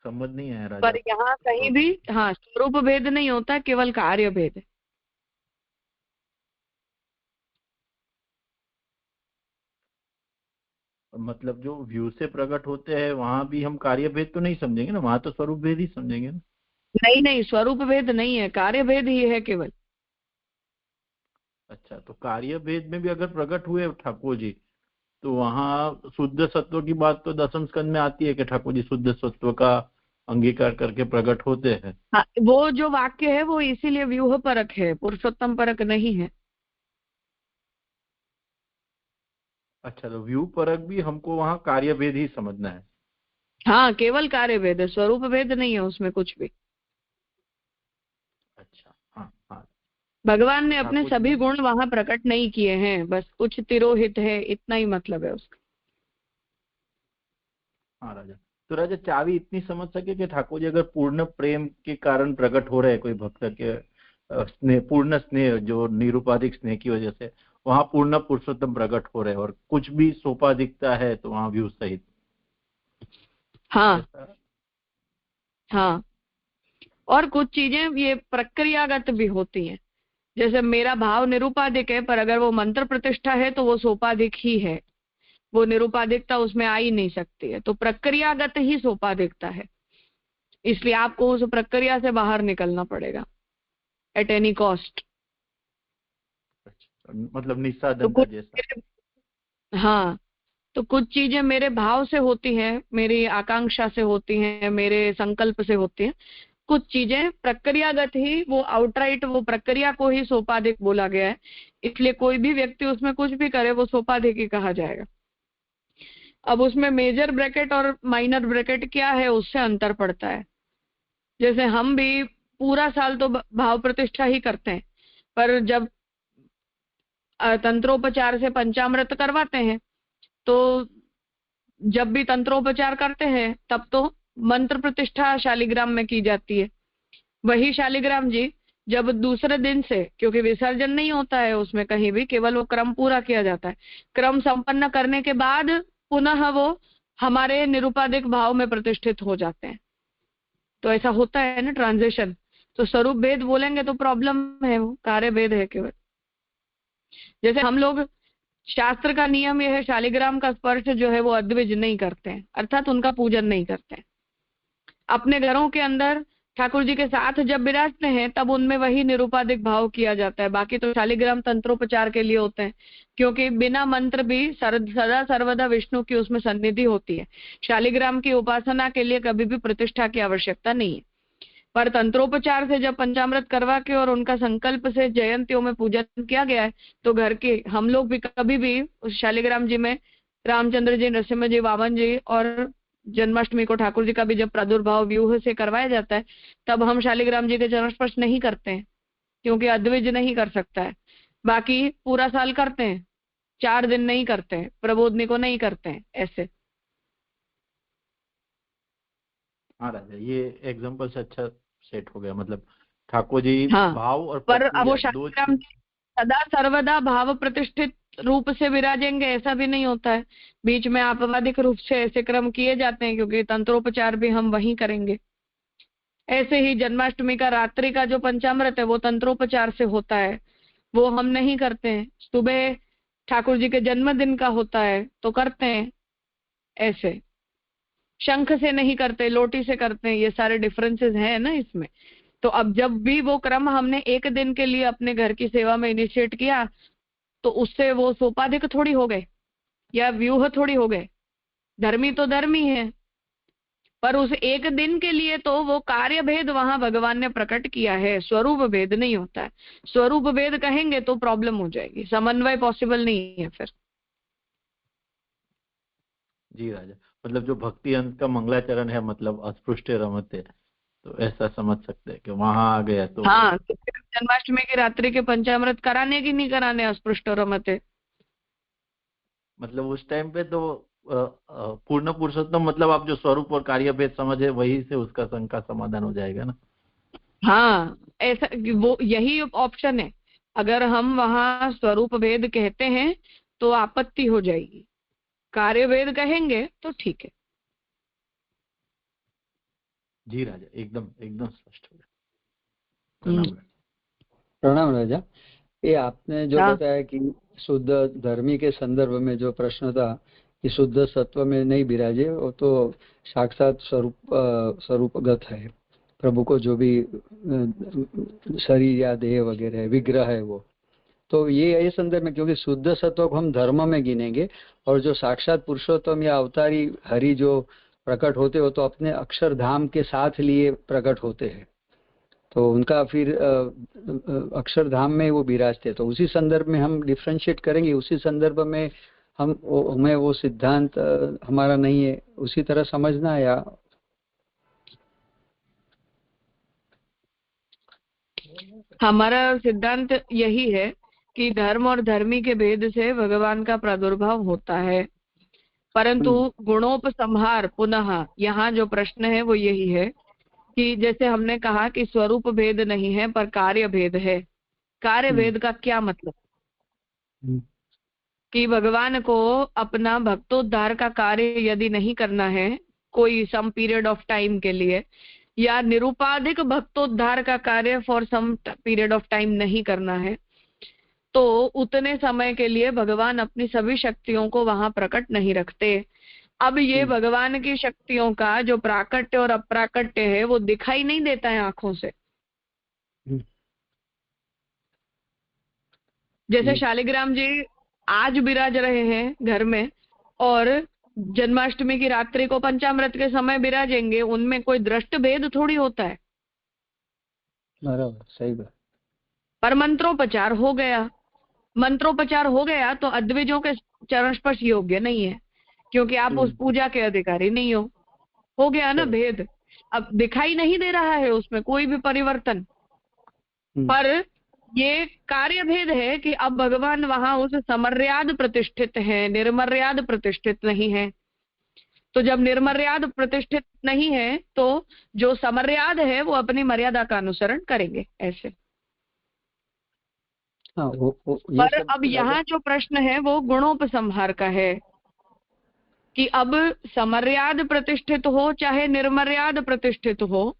समझ नहीं आया राजा। पर यहाँ कहीं भी हाँ स्वरूप भेद नहीं होता, केवल कार्य भेद है। मतलब जो व्यू से प्रकट होते हैं वहां भी हम कार्य भेद तो नहीं समझेंगे ना, वहां तो स्वरूप भेद ही समझेंगे ना। नहीं, नहीं, स्वरूप भेद नहीं है, कार्य भेद ही है केवल। अच्छा, तो कार्य भेद में भी अगर प्रकट हुए ठाकुर जी, तो वहाँ शुद्ध सत्व की बात तो दसम स्कंद में आती है कि ठाकुर जी शुद्ध सत्व का अंगीकार करके प्रकट होते हैं। हाँ, वो जो वाक्य है वो इसीलिए व्यूह परक है, पुरुषोत्तम परक नहीं है। अच्छा, तो व्यू परक भी हमको वहाँ कार्य भेद ही समझना है। हाँ, केवल कार्य भेद है, स्वरूप भेद नहीं है उसमें कुछ भी। अच्छा, हाँ हाँ। भगवान तो ने अपने ठाकुर जी सभी ने, गुण वहां प्रकट नहीं किए हैं, बस कुछ तिरोहित है, इतना ही मतलब है उसका। हाँ राजा, तो राजा चावी इतनी समझ सके कि ठाकुर जी अगर पूर्ण प्रेम के कारण प्रकट हो रहे हैं कोई भक्त के, स्नेह, पूर्ण स्नेह जो निरुपाधिक स्नेह की वजह से वहां पूर्ण पुरुषोत्तम प्रकट हो रहे हैं, और कुछ भी सोपा दिखता है तो वहां व्यू सहित हाँ, ऐसा। हाँ, और कुछ चीजें ये प्रक्रियागत भी होती हैं, जैसे मेरा भाव निरुपाधिक है, पर अगर वो मंत्र प्रतिष्ठा है तो वो सोपाधिक ही है, वो निरुपाधिकता उसमें आ ही नहीं सकती है, तो प्रक्रियागत ही सोपाधिकता है, इसलिए आपको उस प्रक्रिया से बाहर निकलना पड़ेगा एट एनी कॉस्ट। अच्छा, मतलब तो निस्साधनता कुछ जैसा। हाँ, तो कुछ चीजें मेरे भाव से होती हैं, मेरी आकांक्षा से होती हैं, मेरे संकल्प से होती हैं, कुछ चीजें प्रक्रियागत ही, वो आउटराइट वो प्रक्रिया को ही सोपाधिक बोला गया है, इसलिए कोई भी व्यक्ति उसमें कुछ भी करे वो सोपाधिक ही कहा जाएगा। अब उसमें मेजर ब्रैकेट और माइनर ब्रैकेट क्या है उससे अंतर पड़ता है। जैसे हम भी पूरा साल तो भाव प्रतिष्ठा ही करते हैं, पर जब तंत्रोपचार से पंचामृत करवाते हैं तो जब भी तंत्रोपचार करते हैं तब तो मंत्र प्रतिष्ठा शालिग्राम में की जाती है। वही शालिग्राम जी जब दूसरे दिन से, क्योंकि विसर्जन नहीं होता है उसमें कहीं भी, केवल वो क्रम पूरा किया जाता है, क्रम संपन्न करने के बाद पुनः वो हमारे निरुपाधिक भाव में प्रतिष्ठित हो जाते हैं। तो ऐसा होता है ना ट्रांजिशन। तो स्वरूप भेद बोलेंगे तो प्रॉब्लम है, वो कार्य भेद है केवल। जैसे हम लोग, शास्त्र का नियम यह है, शालिग्राम का स्पर्श जो है वो अद्विज नहीं करते हैं, अर्थात उनका पूजन नहीं करते हैं। अपने घरों के अंदर ठाकुर जी के साथ जब विराजते हैं तब उनमें वही निरुपाधिक भाव किया जाता है, बाकी तो शालिग्राम तंत्रोपचार के लिए होते हैं, क्योंकि बिना मंत्र भी सदा सर्वदा विष्णु की उसमें सन्निधि होती है। शालिग्राम की उपासना के लिए कभी भी प्रतिष्ठा की आवश्यकता नहीं है, पर तंत्रोपचार से जब पंचामृत करवा के और उनका संकल्प से जयंतियों में पूजन किया गया है, तो घर के हम लोग भी कभी भी उस शालिग्राम जी में रामचंद्र जी, नरसिम्हा जी, वामन जी और जन्माष्टमी को ठाकुर जी का भी जब प्रादुर्भाव व्यूह से करवाया जाता है तब हम शालिग्राम जी के चरण स्पर्श नहीं करते हैं, क्योंकि अद्विज नहीं कर सकता है। बाकी पूरा साल करते हैं, 4 दिन नहीं करते हैं, प्रबोधनी को नहीं करते हैं, ऐसे। हाँ राजा, ये एग्जाम्पल से अच्छा सेट हो गया, मतलब ठाकुर जी हाँ, भाव और पर अब वो प्रक्रिया दो शालिग्राम चीज। जी सदा सर्वदा भाव प्रतिष्ठित रूप से विराजेंगे ऐसा भी नहीं होता है, बीच में आपवादिक रूप से ऐसे क्रम किए जाते हैं, क्योंकि तंत्रोपचार भी हम वहीं करेंगे, ऐसे ही जन्माष्टमी का रात्रि का जो पंचामृत है वो तंत्रोपचार से होता है, वो हम नहीं करते हैं। सुबह ठाकुर जी के जन्मदिन का होता है तो करते हैं, ऐसे शंख से नहीं करते, लोटी से करते हैं। ये सारे डिफरेंसेस हैं ना इसमें। तो अब जब भी वो क्रम हमने एक दिन के लिए अपने घर की सेवा में इनिशिएट किया तो उससे वो सोपाधिक थोड़ी हो गए या व्यूह थोड़ी हो गए। धर्मी तो धर्मी है, पर उस एक दिन के लिए तो वो कार्य भेद वहां भगवान ने प्रकट किया है, स्वरूप भेद नहीं होता है। स्वरूप भेद कहेंगे तो प्रॉब्लम हो जाएगी, समन्वय पॉसिबल नहीं है फिर। जी राजा, मतलब जो भक्ति अंत का मंगलाचरण है, मतलब अस्पृष्ट रमते, तो ऐसा समझ सकते हैं कि वहां आ गया तो हाँ, तो जन्माष्टमी की रात्रि के पंचामृत कराने की नहीं कराने अस्पृष्ट रमते, मतलब उस टाइम पे तो पूर्ण पुरुषोत्तम, मतलब आप जो स्वरूप और कार्य भेद समझे वही से उसका शंका समाधान हो जाएगा ना। हाँ ऐसा, वो यही ऑप्शन है। अगर हम वहां स्वरूप भेद कहते हैं तो आपत्ति हो जाएगी, कार्य भेद कहेंगे तो ठीक है। जी राजा, एकदम एकदम स्पष्ट हो गया। प्रणाम राजा। ये आपने जो हाँ। बताया कि शुद्ध धर्मी के संदर्भ में जो प्रश्न था कि शुद्ध सत्व में नहीं विराजे, वो तो साक्षात स्वरूपगत है। प्रभु को जो भी शरीर या देह वगैरह विग्रह है वो, तो ये संदर्भ में, क्योंकि शुद्ध सत्व को हम धर्म में गिनेंगे और जो साक्षात पुरुषोत्तम या अवतारी हरि जो प्रकट होते हो तो अपने अक्षरधाम के साथ लिए प्रकट होते हैं, तो उनका फिर अक्षरधाम में वो विराजते, तो उसी संदर्भ में हम डिफरेंशिएट करेंगे। उसी संदर्भ में हमें वो सिद्धांत हमारा नहीं है, उसी तरह समझना। या हमारा सिद्धांत यही है कि धर्म और धर्मी के भेद से भगवान का प्रादुर्भाव होता है, परंतु गुणोपसंहार, पुनः यहाँ जो प्रश्न है वो यही है कि जैसे हमने कहा कि स्वरूप भेद नहीं है पर कार्य भेद है। कार्य भेद का क्या मतलब? कि भगवान को अपना भक्तोद्धार का कार्य यदि नहीं करना है कोई सम पीरियड ऑफ टाइम के लिए, या निरुपाधिक भक्तोद्धार का कार्य for some period of time नहीं करना है, तो उतने समय के लिए भगवान अपनी सभी शक्तियों को वहां प्रकट नहीं रखते। अब ये भगवान की शक्तियों का जो प्राकट्य और अप्राकट्य है वो दिखाई नहीं देता है आंखों से। जैसे शालिग्राम जी आज विराज रहे हैं घर में और जन्माष्टमी की रात्रि को पंचामृत के समय विराजेंगे, उनमें कोई दृष्ट भेद थोड़ी होता है। बराबर, सही बात। पर मंत्रोपचार हो गया, मंत्रोपचार हो गया तो अद्विजों के चरण स्पर्श योग्य नहीं है, क्योंकि आप उस पूजा के अधिकारी नहीं हो गया ना भेद। अब दिखाई नहीं दे रहा है उसमें कोई भी परिवर्तन, पर ये कार्य भेद है कि अब भगवान वहां उस समर्याद प्रतिष्ठित है, निर्मर्याद प्रतिष्ठित नहीं है। तो जब निर्मर्याद प्रतिष्ठित नहीं है तो जो समर्याद है वो अपनी मर्यादा का अनुसरण करेंगे ऐसे। पर अब यहाँ जो प्रश्न है वो गुणोपसंहार का है कि अब समर्याद प्रतिष्ठित हो चाहे निर्मर्याद प्रतिष्ठित हो,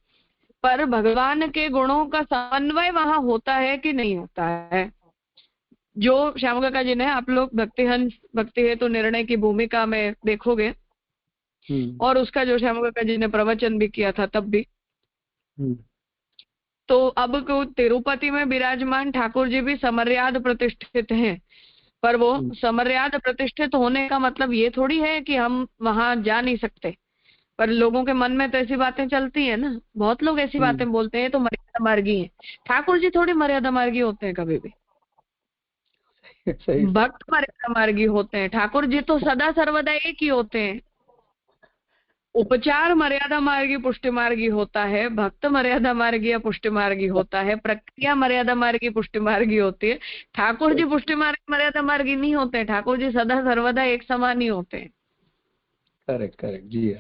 पर भगवान के गुणों का समन्वय वहां होता है कि नहीं होता है। जो श्याम काका जी ने, आप लोग भक्तिहंस भक्ति है तो निर्णय की भूमिका में देखोगे, और उसका जो श्याम काका जी ने प्रवचन भी किया था तब भी, तो अब तिरुपति में विराजमान ठाकुर जी भी समर्याद प्रतिष्ठित हैं, पर वो समर्याद प्रतिष्ठित होने का मतलब ये थोड़ी है कि हम वहां जा नहीं सकते। पर लोगों के मन में तो ऐसी बातें चलती है ना, बहुत लोग ऐसी बातें बोलते हैं तो मर्यादा मार्गी हैं। ठाकुर जी थोड़ी मर्यादा मार्गी होते हैं कभी भी, भक्त मर्यादा मार्गी होते हैं। ठाकुर जी तो सदा सर्वदा एक ही होते हैं। उपचार मर्यादा मार्गी पुष्टि मार्गी होता है, भक्त मर्यादा मार्गी या पुष्टि मार्गी होता है, प्रक्रिया मर्यादा मार्गी पुष्टि मार्गी होती है। ठाकुर जी पुष्टि मार्गी मर्यादा मार्गी नहीं होते हैं, ठाकुर जी सदा सर्वदा एक समान ही होते हैं। करेक्ट करेक्ट जी।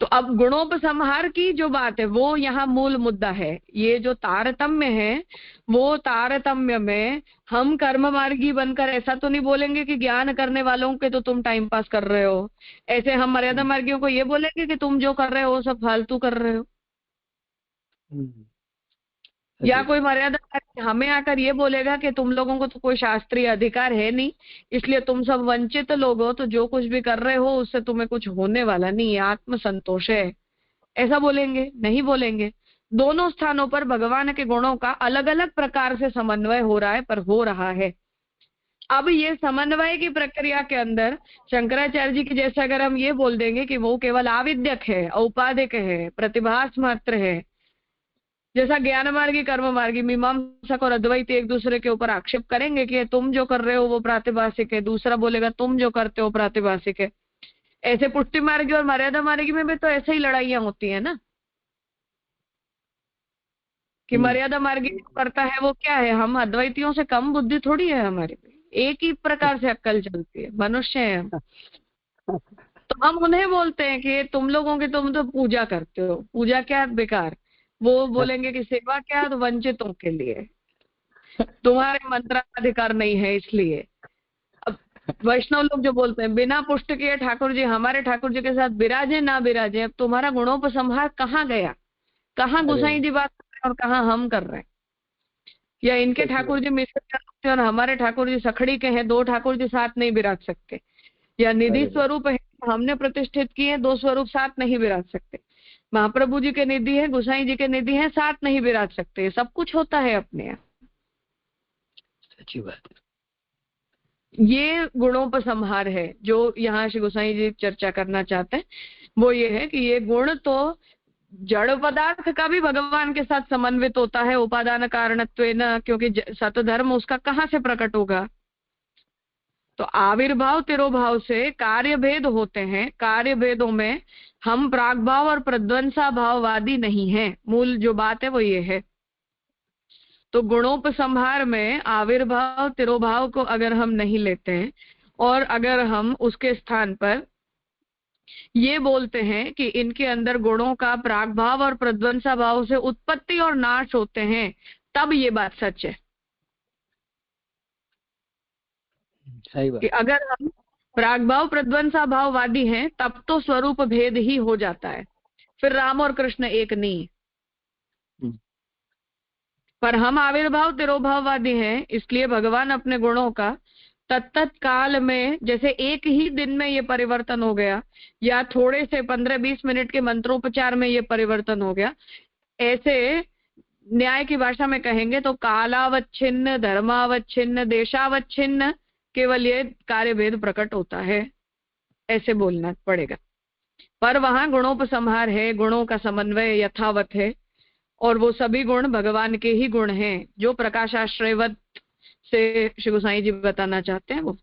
तो अब गुणोपसंहार की जो बात है वो यहाँ मूल मुद्दा है। ये जो तारतम्य है वो तारतम्य में हम कर्म मार्गी बनकर ऐसा तो नहीं बोलेंगे कि ज्ञान करने वालों के तो तुम टाइम पास कर रहे हो, ऐसे हम मर्यादा मार्गियों को ये बोलेंगे कि तुम जो कर रहे हो सब फालतू कर रहे हो। या कोई मर्यादा हमें आकर ये बोलेगा कि तुम लोगों को तो कोई शास्त्रीय अधिकार है नहीं, इसलिए तुम सब वंचित लोग हो, तो जो कुछ भी कर रहे हो उससे तुम्हें कुछ होने वाला नहीं है, आत्म संतोष है, ऐसा बोलेंगे? नहीं बोलेंगे। दोनों स्थानों पर भगवान के गुणों का अलग अलग प्रकार से समन्वय हो रहा है, पर हो रहा है। अब ये समन्वय की प्रक्रिया के अंदर शंकराचार्य जी की जैसे अगर हम ये बोल देंगे कि वो केवल आविद्यक है, औपाधिक है, प्रतिभास मात्र है, जैसा ज्ञान मार्गी कर्म मार्गी मीमांसक और अद्वैत एक दूसरे के ऊपर आक्षेप करेंगे कि तुम जो कर रहे हो वो प्रातिभासिक है, दूसरा बोलेगा तुम जो करते हो प्रातिभासिक है। ऐसे पुष्टि मार्गी और मर्यादा मार्गी में भी तो ऐसे ही लड़ाइयां होती है ना, कि मर्यादा मार्गी जो करता है वो क्या है, हम अद्वैतियों से कम बुद्धि थोड़ी है हमारी, एक ही प्रकार से अक्कल चलती है, मनुष्य है हम। तो हम उन्हें बोलते हैं कि तुम लोगों की तुम तो पूजा करते हो, पूजा क्या बेकार। वो बोलेंगे कि सेवा क्या, तो वंचितों के लिए, तुम्हारे मंत्राधिकार नहीं है इसलिए। अब वैष्णव लोग जो बोलते हैं बिना पुष्ट किए ठाकुर जी हमारे ठाकुर जी के साथ विराजे ना विराजे, अब तुम्हारा गुणोपसंहार कहाँ गया, कहाँ गोसाई जी बात कर रहे हैं और कहाँ हम कर रहे हैं? या इनके ठाकुर जी मिश्र करते और हमारे ठाकुर जी सखड़ी के हैं, दो ठाकुर जी साथ नहीं विराज सकते। या निधि स्वरूप है, हमने प्रतिष्ठित किए, दो स्वरूप साथ नहीं विराज सकते। महाप्रभु जी के निधि है, गोसाई जी के निधि है, साथ नहीं विराज सकते। सब कुछ होता है अपने यहाँ। सच्ची बात है। ये गुणोपसंहार है जो यहाँ श्री गोसाई जी चर्चा करना चाहते हैं। वो ये है कि ये गुण तो जड़ पदार्थ का भी भगवान के साथ समन्वित होता है उपादान कारणत्वेन, क्योंकि सतधर्म उसका कहाँ से प्रकट होगा? तो आविर्भाव तिरोभाव से कार्य भेद होते हैं। कार्य भेदों में हम प्रागभाव और प्रध्वंसा भाववादी नहीं है। मूल जो बात है वो ये है। तो गुणोपसंहार में आविर्भाव तिरोभाव को अगर हम नहीं लेते हैं और अगर हम उसके स्थान पर ये बोलते हैं कि इनके अंदर गुणों का प्रागभाव और प्रध्वंसा भाव से उत्पत्ति और नाश होते हैं, तब ये बात सच है। सही बात। कि अगर हम प्रागभाव प्रध्वंसा भाववादी हैं तब तो स्वरूप भेद ही हो जाता है, फिर राम और कृष्ण एक नहीं। पर हम आविर्भाव तिरोभाववादी हैं, इसलिए भगवान अपने गुणों का तत्त काल में, जैसे एक ही दिन में ये परिवर्तन हो गया या थोड़े से 15-20 मिनट के मंत्रोपचार में ये परिवर्तन हो गया, ऐसे न्याय की भाषा में कहेंगे तो कालावच्छिन्न, धर्मावच्छिन्न, देशावच्छिन्न केवल ये कार्य भेद प्रकट होता है, ऐसे बोलना पड़ेगा। पर वहां गुणोपसंहार है, गुणों का समन्वय यथावत है और वो सभी गुण भगवान के ही गुण हैं जो प्रकाशाश्रयवत से श्री गोसाई जी बताना चाहते हैं। वो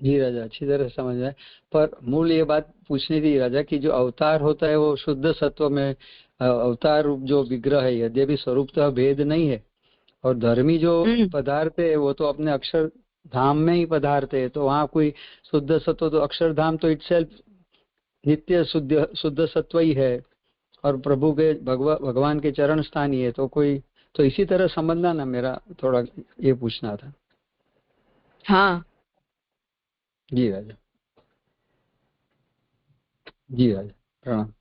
जी राजा, अच्छी तरह समझ में। पर मूल ये बात पूछनी थी राजा कि जो अवतार होता है वो शुद्ध सत्व में अवतार रूप जो विग्रह है, यद्यपि स्वरूपतः भेद नहीं है, और धर्मी जो पदार्थ है वो तो अपने अक्षर धाम में ही पदार्थ है, तो वहाँ कोई शुद्ध सत्व, तो अक्षरधाम तो इटसेल्फ नित्य शुद्ध सत्व ही है और प्रभु के भगवान के चरण स्थान ही है, तो कोई तो इसी तरह समझना ना, मेरा थोड़ा ये पूछना था। हाँ जी राजा, जी राजा, प्रणाम।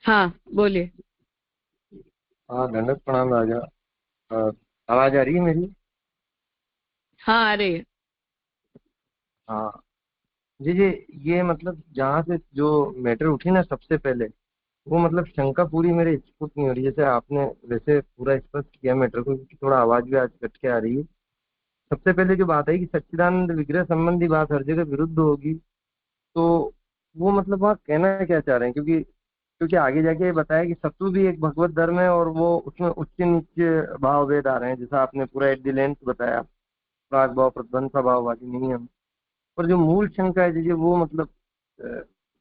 हाँ बोलिए। हाँ, दंडक प्रणाम राजा। आवाज आ रही है मेरी? हाँ आ रही है। हाँ जी जी, ये मतलब जहाँ से जो मैटर उठी ना सबसे पहले, वो मतलब शंका पूरी मेरे स्फुट नहीं हो रही। जैसे आपने वैसे पूरा स्पष्ट किया मैटर को, क्योंकि थोड़ा आवाज भी आज कट के आ रही है। सबसे पहले जो बात है कि सच्चिदानंद विग्रह संबंधी बात हर जगह विरुद्ध होगी, तो वो मतलब वहाँ कहना क्या चाह रहे हैं? क्योंकि क्योंकि आगे जाके बताया कि सत्व भी एक भगवत धर्म है और वो उसमें उच्च नीच भाव भेद आ रहे हैं, जैसा आपने पूरा एट द लेंथ बताया। प्राग भाव प्रध्वंसा भाव वाली नहीं है। पर जो मूल शंका है जी, वो मतलब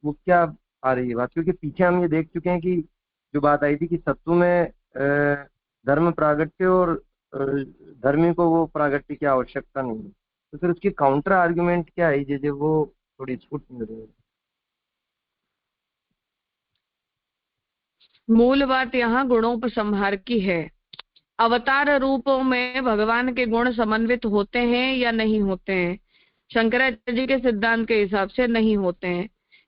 वो क्या आ रही है बात? क्योंकि पीछे हम ये देख चुके हैं कि जो बात आई थी कि सत्व में धर्म प्रागट्य और धर्मी को वो प्रागट्य की आवश्यकता नहीं है, तो फिर उसकी काउंटर आर्ग्यूमेंट क्या है जी, वो थोड़ी स्फुट मिल रही है। मूल बात यहाँ गुणोपसंहार की है अवतार रूपों में भगवान के गुण समन्वित होते हैं या नहीं होते हैं? शंकराचार्य जी के सिद्धांत के हिसाब से नहीं होते हैं,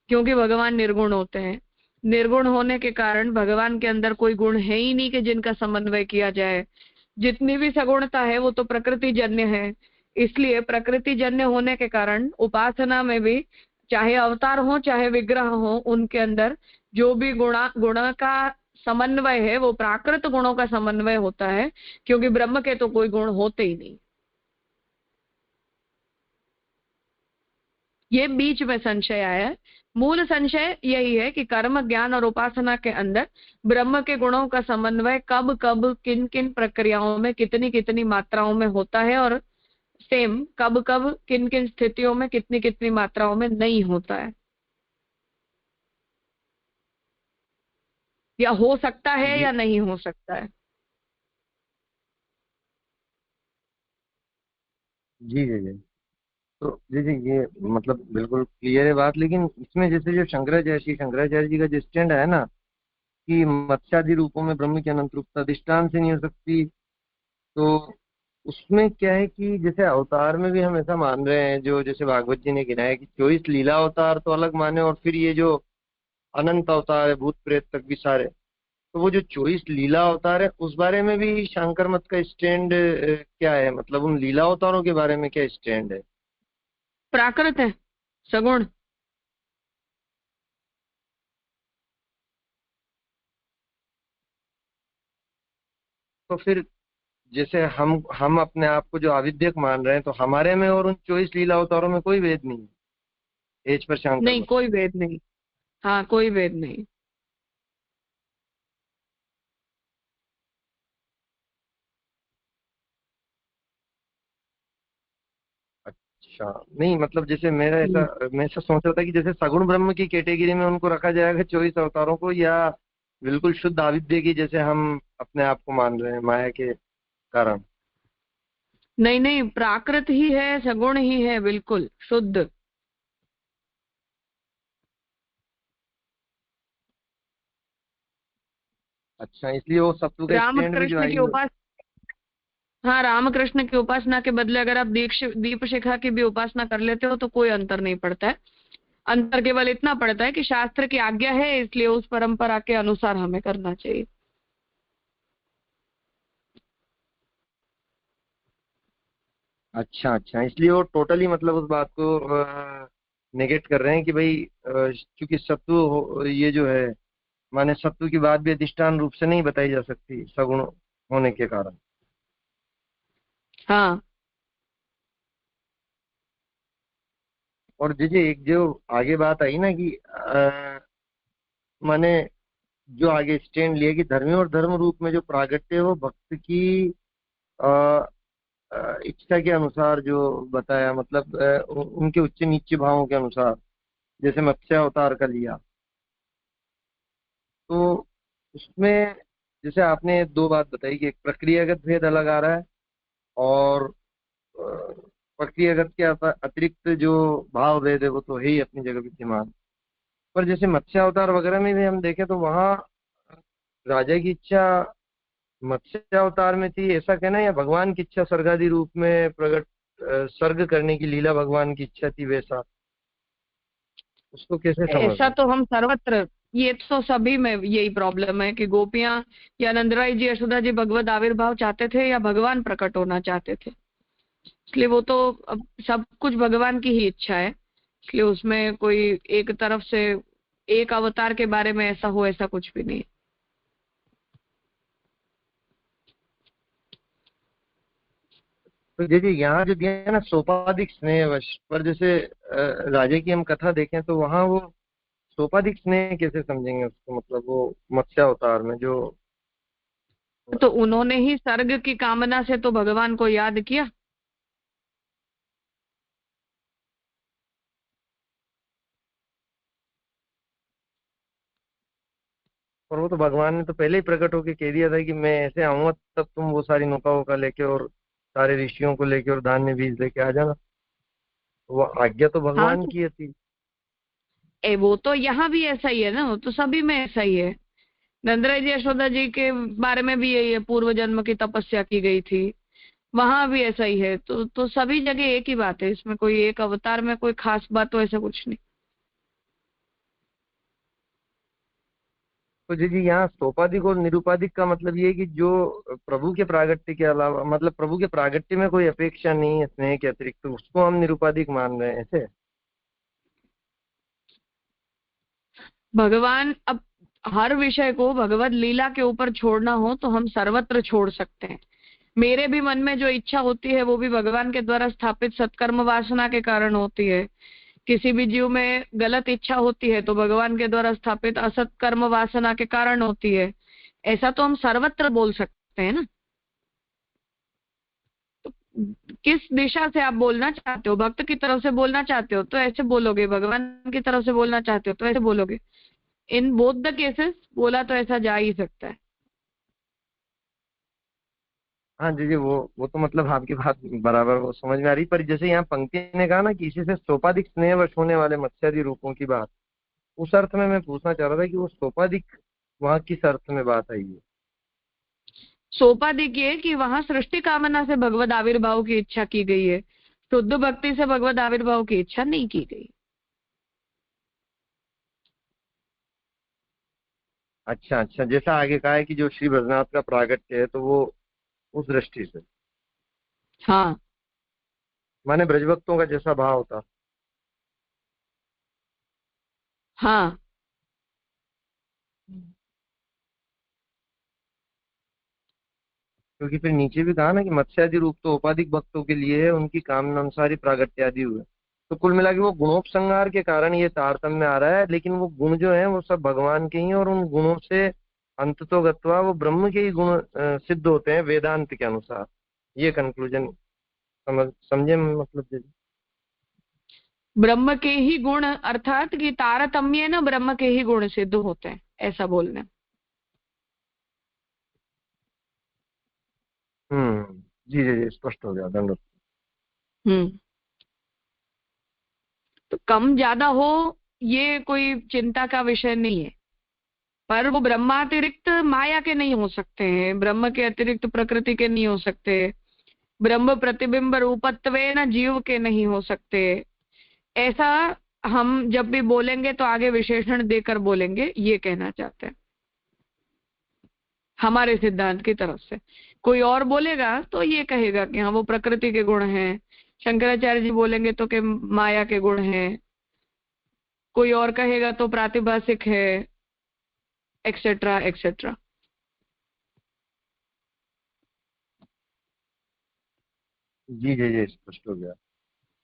क्योंकि भगवान निर्गुण होते हैं। निर्गुण होने के कारण भगवान के अंदर कोई गुण है ही नहीं कि जिनका समन्वय किया जाए। जितनी भी सगुणता है वो तो प्रकृति जन्य है। इसलिए प्रकृति जन्य होने के कारण उपासना में भी चाहे अवतार हो चाहे विग्रह हो, उनके अंदर जो भी गुण का समन्वय है वो प्राकृत गुणों का समन्वय होता है, क्योंकि ब्रह्म के तो कोई गुण होते ही नहीं। ये बीच में संशय आया है। मूल संशय यही है कि कर्म, ज्ञान और उपासना के अंदर ब्रह्म के गुणों का समन्वय कब कब किन किन प्रक्रियाओं में कितनी कितनी मात्राओं में होता है, और सेम कब कब किन किन स्थितियों में कितनी कितनी मात्राओं में नहीं होता है, या हो सकता है या नहीं हो सकता है। जी जी जी। तो जी जी, ये मतलब बिल्कुल क्लियर है बात, लेकिन इसमें जैसे जो शंकराचार्य जी का जो स्टैंड है ना कि मत्स्यादि रूपों में ब्रह्म की अनंत रूपता दृष्टांत से नहीं हो सकती, तो उसमें क्या है कि जैसे अवतार में भी हम ऐसा मान रहे हैं, जो जैसे भागवत जी ने गिनाया कि 24 लीला अवतार तो अलग माने, और फिर ये जो अनंत अवतार है भूत प्रेत तक भी सारे, तो वो जो 24 लीला अवतार है उस बारे में भी शंकर मत का स्टैंड क्या है? मतलब उन लीला अवतारों के बारे में क्या स्टैंड है? प्राकृत है, सगुण। तो फिर जैसे हम अपने आप को जो आविद्यक मान रहे हैं, तो हमारे में और उन 24 लीला अवतारों में कोई भेद नहीं है एज पर शंकर नहीं, मत। कोई भेद नहीं। हाँ, कोई भेद नहीं। अच्छा, नहीं मतलब जैसे मैं ऐसा सोच रहा था कि जैसे सगुण ब्रह्म की कैटेगरी में उनको रखा जाएगा 24 अवतारों को, या बिल्कुल शुद्ध आविद्य की जैसे हम अपने आप को मान रहे हैं माया के कारण। नहीं नहीं, प्राकृत ही है, सगुण ही है, बिल्कुल शुद्ध। अच्छा, इसलिए वो सत्व का स्टैंड भी जो रामकृष्ण आई की है। हाँ, रामकृष्ण की उपासना के बदले अगर आप दीप शिखा की भी उपासना कर लेते हो तो कोई अंतर नहीं पड़ता है। अंतर केवल इतना पड़ता है कि शास्त्र की आज्ञा है, इसलिए उस परंपरा के अनुसार हमें करना चाहिए। अच्छा अच्छा, इसलिए वो टोटली मतलब उस बात को नेगेट कर रहे हैं कि भाई चूंकि ये जो है माने सत्व की बात भी अधिष्ठान रूप से नहीं बताई जा सकती सगुण होने के कारण। हाँ, और जैसे एक जो आगे बात आई ना कि माने जो आगे स्टैंड लिया कि धर्मी और धर्म रूप में जो प्रागट्य है वो भक्त की अ, इच्छा के अनुसार जो बताया, मतलब उनके उच्च नीच भावों के अनुसार, जैसे मत्स्य अवतार का लिया, तो उसमें जैसे आपने दो बात बताई कि एक प्रक्रियागत भेद अलग आ रहा है, और प्रक्रियागत के अतिरिक्त जो भाव भेद है वो तो है ही अपनी जगह विद्यमान। पर जैसे मत्स्य अवतार वगैरह में भी हम देखें तो वहाँ राजा की इच्छा मत्स्य अवतार में थी ऐसा कहना, या भगवान की इच्छा सर्गादि रूप में प्रकट सर्ग करने की लीला भगवान की इच्छा थी, वैसा उसको कैसे ऐसा समझना? तो हम सर्वत्र, ये तो सभी में यही प्रॉब्लम है कि गोपियां या नंदराई जी, यशोदा जी भगवत आविर्भाव चाहते थे या भगवान प्रकट होना चाहते थे। इसलिए वो तो अब सब कुछ भगवान की ही इच्छा है, इसलिए उसमें कोई एक तरफ से एक अवतार के बारे में ऐसा हो, ऐसा कुछ भी नहीं। तो जैसे यहाँ जो दिया है ना सोपाधिक स्नेहवश, पर जैसे राजा की हम कथा देखें तो वहाँ वो सोपाधिक स्नेह कैसे समझेंगे उसको? मतलब वो मत्स्य अवतार में जो तो उन्होंने ही सर्ग की कामना से तो भगवान को याद किया। और वो तो भगवान ने तो पहले ही प्रकट होके कह दिया था कि मैं ऐसे आऊंगा तब तुम वो सारी नौका वोका लेके और सारे ऋषियों को लेके और धान्य बीज लेके आ जाना। वो आज्ञा तो हाँ, भगवान तो की थी। वो तो यहाँ भी ऐसा ही है ना, वो तो सभी में ऐसा ही है। नंदराय जी यशोदा जी के बारे में भी यही है, पूर्व जन्म की तपस्या की गई थी, वहां भी ऐसा ही है। तो सभी जगह एक ही बात है, इसमें कोई एक अवतार में कोई खास बात तो ऐसा कुछ नहीं। तो जी यहाँ सोपाधिक और निरुपाधिक का मतलब ये है कि जो प्रभु के प्रागट्य के अलावा, मतलब प्रभु के प्रागट्य में कोई अपेक्षा नहीं है स्नेह के अतिरिक्त, तो उसको हम निरुपाधिक मान रहे हैं ऐसे। भगवान, अब हर विषय को भगवत लीला के ऊपर छोड़ना हो तो हम सर्वत्र छोड़ सकते हैं। मेरे भी मन में जो इच्छा होती है वो भी भगवान के द्वारा स्थापित सत्कर्म वासना के कारण होती है। किसी भी जीव में गलत इच्छा होती है तो भगवान के द्वारा स्थापित असत कर्म वासना के कारण होती है। ऐसा तो हम सर्वत्र बोल सकते हैं ना। तो किस दिशा से आप बोलना चाहते हो? भक्त की तरफ से बोलना चाहते हो तो ऐसे बोलोगे, भगवान की तरफ से बोलना चाहते हो तो ऐसे बोलोगे। इन बोथ द केसेस बोला तो ऐसा जा ही सकता है। हाँ जी वो तो मतलब आपकी बात बराबर वो समझ में आ रही, पर जैसे यहाँ पंक्ति ने कहा ना कि इसी से सोपाधिक स्नेहवश होने वाले मत्स्यादि रूपों की बात, उस अर्थ में मैं पूछना चाह रहा था कि वो सोपाधिक वहाँ किस अर्थ में बात आई है। सोपाधिक ये कि वहां सृष्टि कामना से भगवत आविर्भाव की इच्छा की गई है, शुद्ध भक्ति से भगवत आविर्भाव की इच्छा नहीं की गई। अच्छा, जैसा आगे कहा है कि जो श्री ब्रजनाथ का प्रागट्य है तो वो उस दृष्टि से, हाँ माने ब्रजभक्तों का जैसा भाव था। हाँ, क्योंकि फिर नीचे भी कहा ना कि मत्स्यादि रूप तो उपाधिक भक्तों के लिए है, उनकी कामना अनुसार ही प्रागट्यादि हुए। तो कुल मिला के वो गुणोपसंहार के कारण ये तारतम्य आ रहा है, लेकिन वो गुण जो है वो सब भगवान के ही हैं और उन गुणों से अंततो गत्वा वो ब्रह्म के ही गुण सिद्ध होते हैं वेदांत के अनुसार। ये कंक्लूजन समझे मतलब जी? ब्रह्म के ही गुण अर्थात कि तारतम्य न ब्रह्म के ही गुण सिद्ध होते हैं, ऐसा बोलना। जी स्पष्ट हो गया, धन्यवाद। तो कम ज्यादा हो ये कोई चिंता का विषय नहीं है, पर वो ब्रह्मातिरिक्त माया के नहीं हो सकते हैं, ब्रह्म के अतिरिक्त प्रकृति के नहीं हो सकते, ब्रह्म प्रतिबिंब रूपत्वे न जीव के नहीं हो सकते। ऐसा हम जब भी बोलेंगे तो आगे विशेषण देकर बोलेंगे, ये कहना चाहते हैं हमारे सिद्धांत की तरफ से। कोई और बोलेगा तो ये कहेगा कि हाँ वो प्रकृति के गुण हैं, शंकराचार्य जी बोलेंगे तो कि माया के गुण हैं, कोई और कहेगा तो प्रातिभासिक है, एक्सेट्रा एक्सेट्रा। जी स्पष्ट हो गया।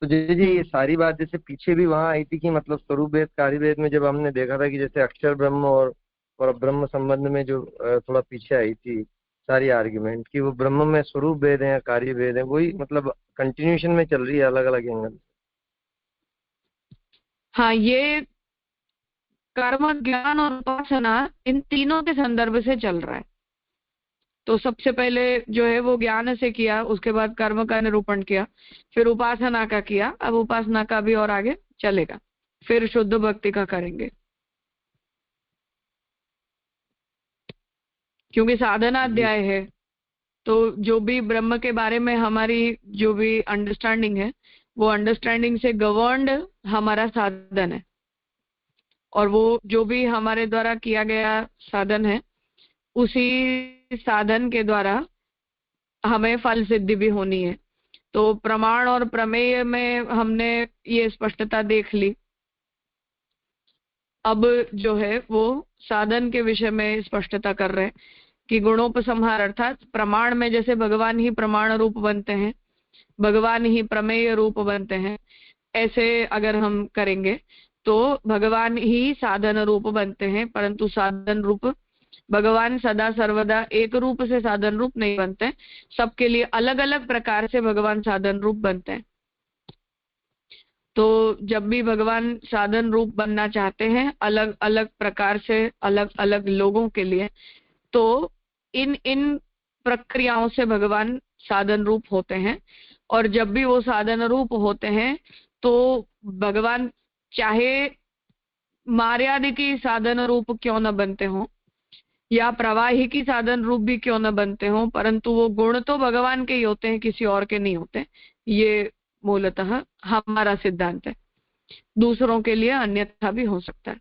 तो जी ये सारी बात जैसे पीछे भी वहां आई थी कि मतलब स्वरूप भेद कार्य भेद में जब हमने देखा था कि जैसे अक्षर ब्रह्म और ब्रह्म संबंध में जो थोड़ा पीछे आई थी सारी आर्ग्यूमेंट कि वो ब्रह्म में स्वरूप भेद है या कार्य भेद है, वही मतलब कंटिन्यूएशन में चल रही है अलग अलग एंगल। हाँ, ये कर्म ज्ञान और उपासना इन तीनों के संदर्भ से चल रहा है। तो सबसे पहले जो है वो ज्ञान से किया, उसके बाद कर्म का निरूपण किया, फिर उपासना का किया, अब उपासना का भी और आगे चलेगा, फिर शुद्ध भक्ति का करेंगे। क्योंकि साधना अध्याय है तो जो भी ब्रह्म के बारे में हमारी जो भी अंडरस्टैंडिंग है वो अंडरस्टैंडिंग से गवर्न्ड हमारा साधन है, और वो जो भी हमारे द्वारा किया गया साधन है उसी साधन के द्वारा हमें फल सिद्धि भी होनी है। तो प्रमाण और प्रमेय में हमने ये स्पष्टता देख ली। अब जो है वो साधन के विषय में स्पष्टता कर रहे हैं कि गुणोपसंहार अर्थात प्रमाण में जैसे भगवान ही प्रमाण रूप बनते हैं, भगवान ही प्रमेय रूप बनते हैं, ऐसे अगर हम करेंगे तो भगवान ही साधन रूप बनते हैं, परंतु साधन रूप भगवान सदा सर्वदा एक रूप से साधन रूप नहीं बनते, सबके लिए अलग अलग प्रकार से भगवान साधन रूप बनते हैं। तो जब भी भगवान साधन रूप बनना चाहते हैं अलग अलग प्रकार से अलग अलग लोगों के लिए, तो इन इन प्रक्रियाओं से भगवान साधन रूप होते हैं। और जब भी वो साधन रूप होते हैं तो भगवान चाहे मार्यादिकी साधन रूप क्यों न बनते हों या प्रवाहिकी साधन रूप भी क्यों न बनते हों, परंतु वो गुण तो भगवान के ही होते हैं, किसी और के नहीं होते। ये मूलतः हमारा सिद्धांत है। दूसरों के लिए अन्यथा भी हो सकता है।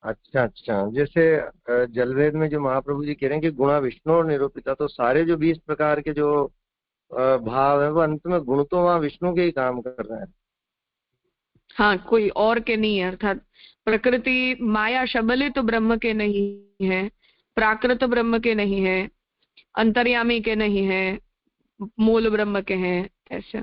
अच्छा अच्छा, जैसे जलवेद में जो महाप्रभु जी कह रहे हैं कि गुणा विष्णु और निरूपिता, तो सारे जो 20 प्रकार के जो भाव है वो अंत में गुण तो वहाँ विष्णु के ही काम कर रहे हैं। हाँ, कोई और के नहीं है। अर्थात प्रकृति माया शबलित तो ब्रह्म के नहीं है, प्राकृत ब्रह्म के नहीं है, अंतर्यामी के नहीं है, मूल ब्रह्म के हैं, ऐसे।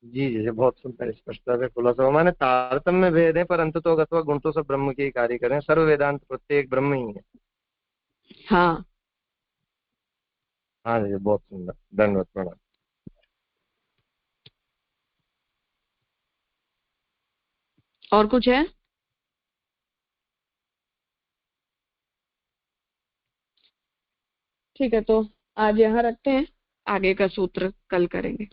जी जी, बहुत सुंदर स्पष्टता से खुलासा। माने तारतम्य भेद है पर अंत तो अथवा गुण तो सब ब्रह्म के ही कार्य करें, सर्व वेदांत प्रत्येक ब्रह्म ही है। हाँ, हाँ जी, बहुत सुंदर, धन्यवाद, प्रणाम। और कुछ है? ठीक है, तो आज यहाँ रखते हैं, आगे का सूत्र कल करेंगे।